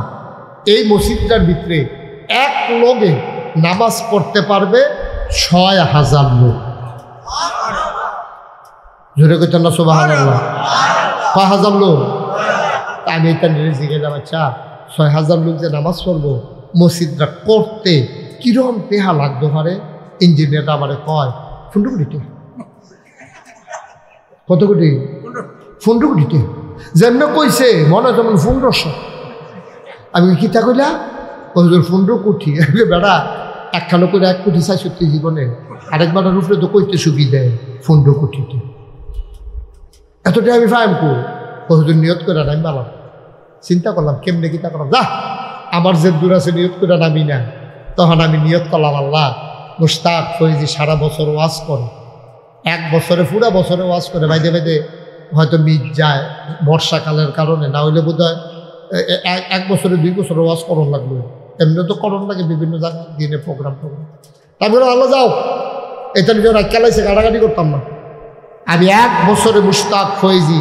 এই মসজিদটার ভিতরে এক লগে নামাজ পড়তে পারবে ৬,০০০ লোক। জোরে কইতেন না সুবহানাল্লাহ? ৬,০০০ লোক। আমি এটা নিয়ে গেলাম, আচ্ছা ৬,০০০ লোক যে নামাজ পড়বো মসজিদটা করতে কিরম টেহা লাগতো পারে? ইঞ্জিনিয়ারটা আমারে কয় 15 কোটি টাকা। কত কোটি? 15 কোটি টাকা। যেমন কইছে মনে হয় যেমন 1500। আমি কিতা কইলা? হুজুর 15 কোটি। বেড়া একখানো করে 1 কোটি ৬৬ জীবনে, আরেকবারের উপরে তো কইতে সুবিধে 15 কোটিতে। এতটা আমি ফাইম কো হুজুর নিয়ত করে আমি বালাম। চিন্তা করলাম কেমনে কিতা করলাম, যা আমার যে দূর আছে নিয়ত করে নামি না। তখন আমি নিয়ত করলাম, আল্লাহ মুশতাক ফৈজি সারা বছর ওয়াজ করে, 1 বছরে পুরা বছরে ওয়াজ করে, বাইদে বাইদে হয়তো মিট যায় বর্ষাকালের কারণে, না হইলে বোধ হয় 1 বছরে 2 বছরে ওয়াজ করণ লাগলো। এমনি তো করণ লাগে বিভিন্ন দিনে প্রোগ্রাম। তারপরে আল্লাহ যাও, এটা নিজের খেলাইছে, গাড়াগাড়ি করতাম না। আমি 1 বছরে মুশতাক ফৈজি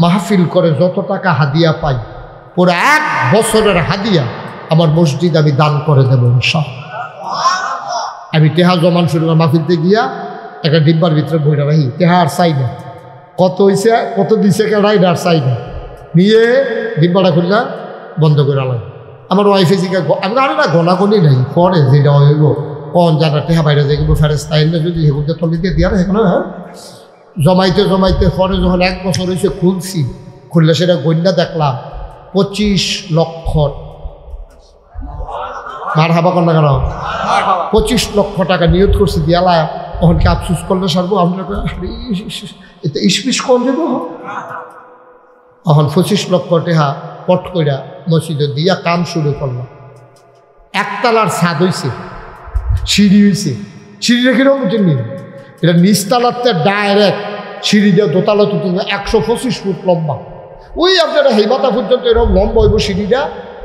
মাহফিল করে যত টাকা হাদিয়া পাই, পুরো 1 বছরের হাদিয়া আমার মসজিদ আমি দান করে দেবো ইনশাআল্লাহ। আমি টেহা জমান শুরু মাহফিলতে গিয়া একটা ডিব্বার ভিতরে বইটা রাখি, টেহা আর চাই না, কত হয়েছে কত দিছে কেডাই আর চাই না, নিয়ে ডিব্বাটা খুললা বন্ধ করে আলাম। আমার ওয়াইফে জিজ্ঞা, আমি আরে না গনাগনি নাই, পরে যেটা হইব কন জানা টেহা বাইরে যাই ফেরেস তাইলে যদি সেগুলো তলি দিয়ে দিয়া সেখানে জমাইতে জমাইতে পরে যখন 1 বছর হয়েছে খুলছি, খুললে সেটা গন্যা দেখলাম 25 লক্ষ। মার হাবা কর না কেন? 25 লক্ষ টাকা নিয়ত করছি দিয়ালা। তখনকে আফসুস করলে সারবো আমরা এতে ইসপিস কম যাব। তখন 25 লক্ষ টাকা পট কইরা মসজিদে দিয়া কাম শুরু করলাম। 1 তলার ছাদ হয়েছে, সিঁড়ি হয়েছে। সিঁড়িটা কিরকম চিনি? এটা নিচতলাতে ডাইরেক্ট সিঁড়ি দিয়ে দোতলা তুলতে 125 ফুট লম্বা। ওই আপনারা হেমাতা পর্যন্ত এরকম লম্বা হইব সিঁড়িটা,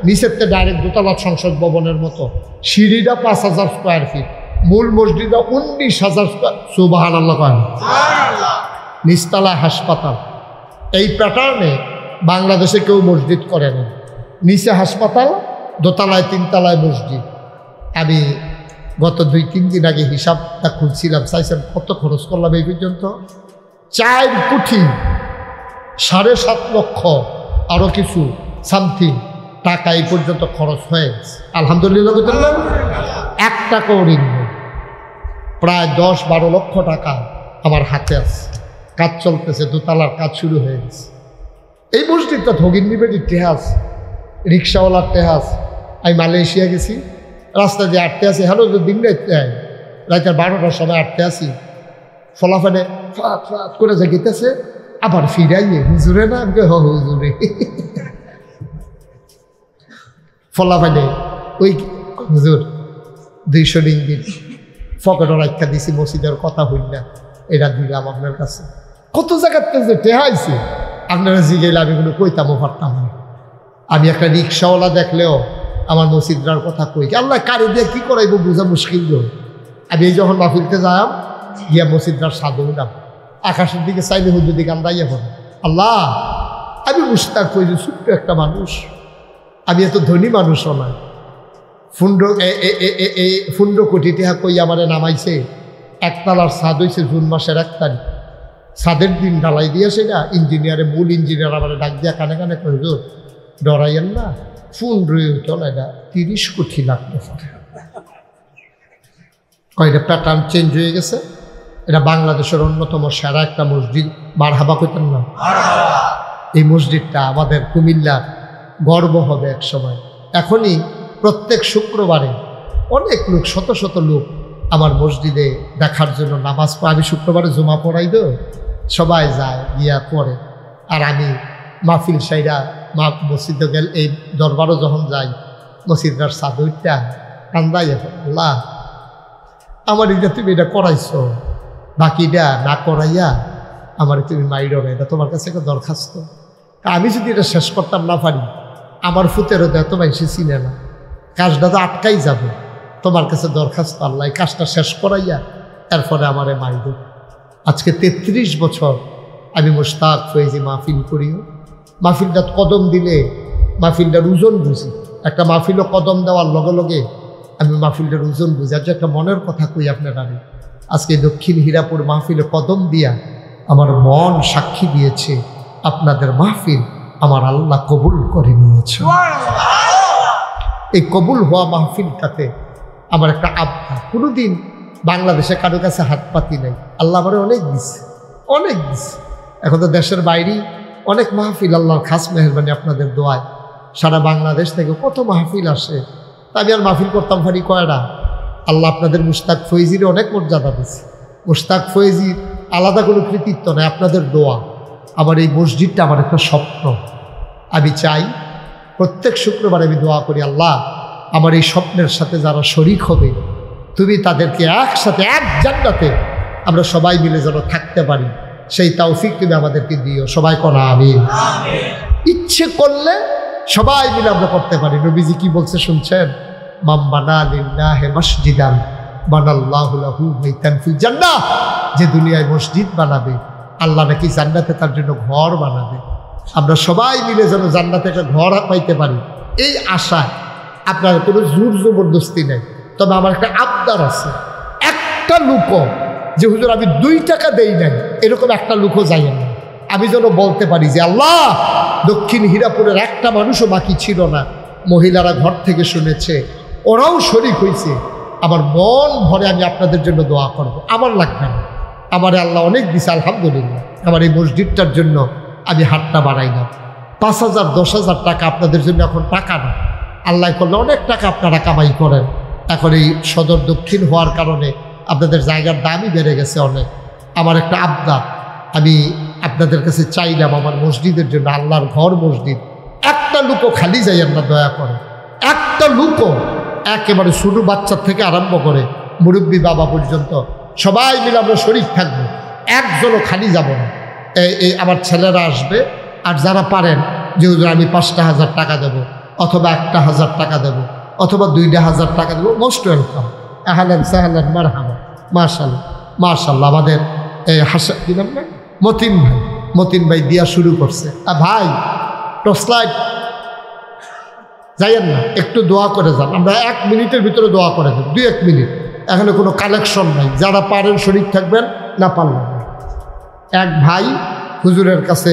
নিচেরতে ডাইরেক্ট দোতলা সংসদ ভবনের মতো। সিঁড়িটা 5000 স্কোয়ার ফিট, মূল মসজিদটা 19,000 স্কোয়ার। সুবহানাল্লাহ কয়। নিচতলা হাসপাতাল। এই প্যাটার্নে বাংলাদেশে কেউ মসজিদ করে না। নিচে হাসপাতাল, দোতলায় 3 তলায় মসজিদ। আমি গত 2-3 দিন আগে হিসাবটা খুলছিলাম, চাইছিলাম কত খরচ করলাম এই পর্যন্ত। 4 কোটি 7.5 লক্ষ আরও কিছু সামথিং টাকা এই পর্যন্ত খরচ হয়ে গেছে। আলহামদুলিল্লাহ। 1 টাকাও ঋণ নেই। প্রায় 10-12 লক্ষ টাকা আমার হাতে আছে, কাজ চলতেছে, দোতলার কাজ শুরু হয়ে গেছে। এই মসজিদটা ধগিন্নিবের ইতিহাস, রিক্সাওয়ালার ইতিহাস। আমি মালয়েশিয়া গেছি, রাস্তা দিয়ে আটতে আসি, হ্যালো দিন রাতের 12টার সময় আটতে আসি, ফলাফলে ফাত ফাত করে যে গেতেছে, আবার ফিরাইয়ে হুজুরে না, আমি হুজুরে। ফলাফলে ওই হুজুর 200 রিঙ্গিট পকেটও রাখা দিছি, মসজিদের কথা হইল না, এটা দিলাম আপনার কাছে। কত জায়গাতে যে টেহাইছে আপনারা জিগেলে আমি কোনো কইতামও পারতাম না। আমি একটা রিক্সাওয়ালা দেখলেও আমার মসজিদটার কথা কই, আল্লাহ কারি দিয়ে কী করাইব বোঝা মুশকিল। আমি এই যখন মাহফিলতে যাম গিয়া মসজিদটার সাদে উঠাম, আকাশের দিকে চাইলে হুজুর দিকে আন্দাইয়া পড়ে, আল্লাহ আমি মুশতাক ফৈজি ছোট্ট একটা মানুষ, আমি এত ধনী মানুষও নয়। 15 কোটি টাকা কই আমারে নামাইছে। 1 তলার ছাদ হয়েছে জুন মাসের 1 তারিখ। ছাদের দিন ঢালাই দিয়েছে না, ইঞ্জিনিয়ারে মূল ইঞ্জিনিয়ার আমার ডাক দিয়া কানে কানে কই, হুজুর ডরাইয়েন না, 15 চল এটা 30 কোটি লাগতো। কয়টা প্যাটার্ন চেঞ্জ হয়ে গেছে। এটা বাংলাদেশের অন্যতম সেরা একটা মসজিদ। মারহাবা কইতেন না? এই মসজিদটা আমাদের কুমিল্লার গর্ব হবে এক সময়। এখনই প্রত্যেক শুক্রবারে অনেক লোক, শত শত লোক আমার মসজিদে দেখার জন্য নামাজ পড়ে। আমি শুক্রবারে জমা পড়াই দো, সবাই যায় গিয়া পড়ে। আর আমি মাহফিল সাইরা মসজিদে গেল, এই দরবারও যখন যাই মসজিদটার চাদরটা কান্দাই, আল্লাহ আমার এটা তুমি এটা করাইছো, বাকিটা না করাইয়া আমার তুমি মাইরো না, এটা তোমার কাছে একটা দরখাস্ত। আমি যদি এটা শেষ করতাম না পারি, আমার ফুতেরও দেয় তো মানুষ চিনে না, কাজটা তো আটকাই যাবে। তোমার কাছে দরখাস্ত আল্লাহ এই কাজটা শেষ করাইয়া এরপরে আমারে মাইর। আজকে 33 বছর আমি মুশতাক ফৈজি মাহফিল করিও। মাহফিলটা কদম দিলে মাহফিলটার ওজন বুঝি। একটা মাহফিলও কদম দেওয়ার লগে লগে আমি মাহফিলটার ওজন বুঝার যে একটা মনের কথা কই আপনারা। আজকে দক্ষিণ হীরাপুর মাহফিলে কদম দিয়া আমার মন সাক্ষী দিয়েছে আপনাদের মাহফিল আমার আল্লাহ কবুল করে নিয়েছে। এই কবুল হওয়া মাহফিলটাতে আমার একটা আবদা, কোনোদিন বাংলাদেশে কারো কাছে হাত পাতি নাই, আল্লাহ আমার অনেক দিচ্ছে, অনেক দিচ্ছে। এখন তো দেশের বাইরেই অনেক মাহফিল, আল্লাহর খাস মেহরবানি আপনাদের দোয়ায় সারা বাংলাদেশ থেকে কত মাহফিল আসে। আমি আর মাহফিল করতাম পারি কয়টা। আল্লাহ আপনাদের মুশতাক ফৈজির অনেক মর্যাদা দিচ্ছে। মুশতাক ফৈজির আলাদা কোনো কৃতিত্ব নয়, আপনাদের দোয়া। আমার এই মসজিদটা আমার একটা স্বপ্ন। আমি চাই প্রত্যেক শুক্রবার আমি দোয়া করি, আল্লাহ আমার এই স্বপ্নের সাথে যারা শরিক হবে তুমি তাদেরকে একসাথে এক জান্নাতে আমরা সবাই মিলে যেন থাকতে পারি, সেই তৌফিক তুমি আমাদেরকে দিও। সবাই করা আমিন। ইচ্ছে করলে সবাই মিলে আমরা করতে পারি। নবীজি কি বলছে শুনছেন? মাম বানা লিল্লাহি মসজিদান বানাল্লাহু লাহু বাইতান ফিল জান্নাহ। যে দুনিয়ায় মসজিদ বানাবে আল্লাহ নাকি জান্নাতে তার জন্য ঘর বানাবে। আমরা সবাই মিলে যেন জান্নাতে একটা ঘর পাইতে পারি, এই আশায় আপনার কোনো জোর জবরদস্তি নেই। তবে আমার একটা আবদার আছে, একটা লোকও যে হুজুর আমি 2 টাকা দেই নাই এরকম একটা লোকও যাই না। আমি যেন বলতে পারি যে আল্লাহ দক্ষিণ হীরাপুরের একটা মানুষও বাকি ছিল না, মহিলারা ঘর থেকে শুনেছে, ওরাও শরীক হয়েছে। আমার মন ভরে আমি আপনাদের জন্য দোয়া করব। আমার লাগবে না, আমার আল্লাহ অনেক দিছে আলহামদুলিল্লাহ। আমার এই মসজিদটার জন্য আমি হাতটা বাড়াই না। 5,000 10,000 টাকা আপনাদের জন্য এখন টাকা না, আল্লাহ করলে অনেক টাকা আপনারা কামাই করেন। এখন এই সদর দক্ষিণ হওয়ার কারণে আপনাদের জায়গার দামই বেড়ে গেছে অনেক। আমার একটা আবদার, আমি আপনাদের কাছে চাইলাম আমার মসজিদের জন্য, আল্লাহর ঘর মসজিদ, একটা লোকও খালি যাই না দয়া করে। একটা লোকও, একেবারে ছোটো বাচ্চার থেকে আরম্ভ করে মুরব্বী বাবা পর্যন্ত সবাই মিলে আমরা শরীক থাকবো, একজনও খালি যাব না। এই আমার ছেলেরা আসবে, আর যারা পারেন যে হুজুর আমি 5,000 টাকা দেবো, অথবা 1,000 টাকা দেবো, অথবা 2,000 টাকা দেবো, মোস্ট ওয়েলকাম। আহলান সাহলান মারহাবা। মাশাআল্লাহ মাশাআল্লাহ। আমাদের এই কি নাম না, মতিন ভাই দিয়া শুরু করছে। ভাই টর্চলাইট যাইয়েন না, একটু দোয়া করে যান। আমরা 1 মিনিটের ভিতরে দোয়া করে দেব, 2-1 মিনিট। এখানে কোনো কালেকশন নাই, যারা পারেন শরীক থাকবেন, না পারলেন। এক ভাই হুজুরের কাছে,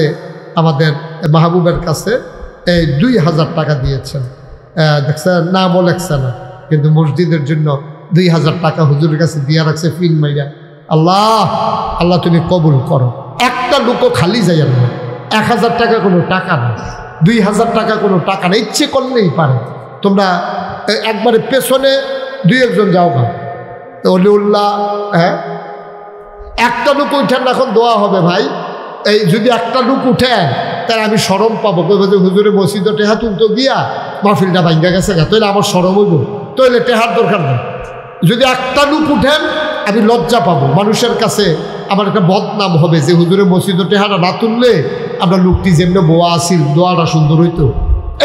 আমাদের মাহবুবের কাছে এই 2,000 টাকা দিয়েছেন। দেখছেন, নামও লেখছে না, কিন্তু মসজিদের জন্য 2,000 টাকা হুজুরের কাছে দিয়ে রাখছে ফিন মাইরা। আল্লাহ আল্লাহ তুমি কবুল করো। একটা লোকও খালি যাইয়েন না। 1,000 টাকা কোনো টাকা না, 2,000 টাকা কোনো টাকা না, ইচ্ছে করলেই পারে। তোমরা একবারে পেছনে 2-1 জন যাও গা, অলিউল্লাহ। হ্যাঁ, একটা লোক উঠেন, এখন দোয়া হবে ভাই। এই যদি একটা লোক উঠেন তাহলে আমি শরম পাবো, হুজুরে মসজিদে টেহা তুলতো গিয়া মাহফিলটা ভাঙ্গা গেছে গা, তাহলে আমার শরম হইব, তাহলে টেহার দরকার নেই। যদি একটা লোক উঠেন আমি লজ্জা পাবো, মানুষের কাছে আমার একটা বদনাম হবে যে হুজুরে মসজিদে টেহাটা না তুললে আমরা লোকটি যেমনি বোয়া আসিল, দোয়াটা সুন্দর হইতো।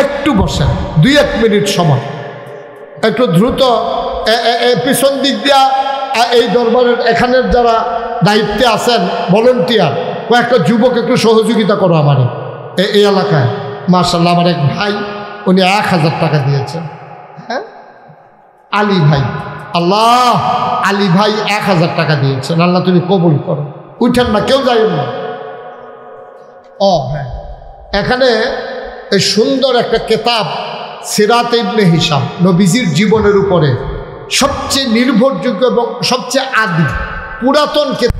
একটু বসেন, 2-1 মিনিট সময়, একটু দ্রুত পিছন দিক দিয়া এই দরবারের এখানের যারা দায়িত্বে আছেন ভলেন্টিয়ার, কয়েকটা যুবক একটু সহযোগিতা করো আমার এই এলাকায়। মাশাআল্লাহ, আমার এক ভাই উনি 1,000 টাকা দিয়েছেন। হ্যাঁ, আলী ভাই, আল্লাহ আলী ভাই 1,000 টাকা দিয়েছেন। আল্লাহ তুমি কবুল করো। উঠেন না, কেউ যাবেন না। হ্যাঁ, এখানে এই সুন্দর একটা কিতাব সিরাত ইবনে হিশাম, নবীজির জীবনের উপরে সবচেয়ে নির্ভরযোগ্য এবং সবচেয়ে আদি পুরাতন কিতাব।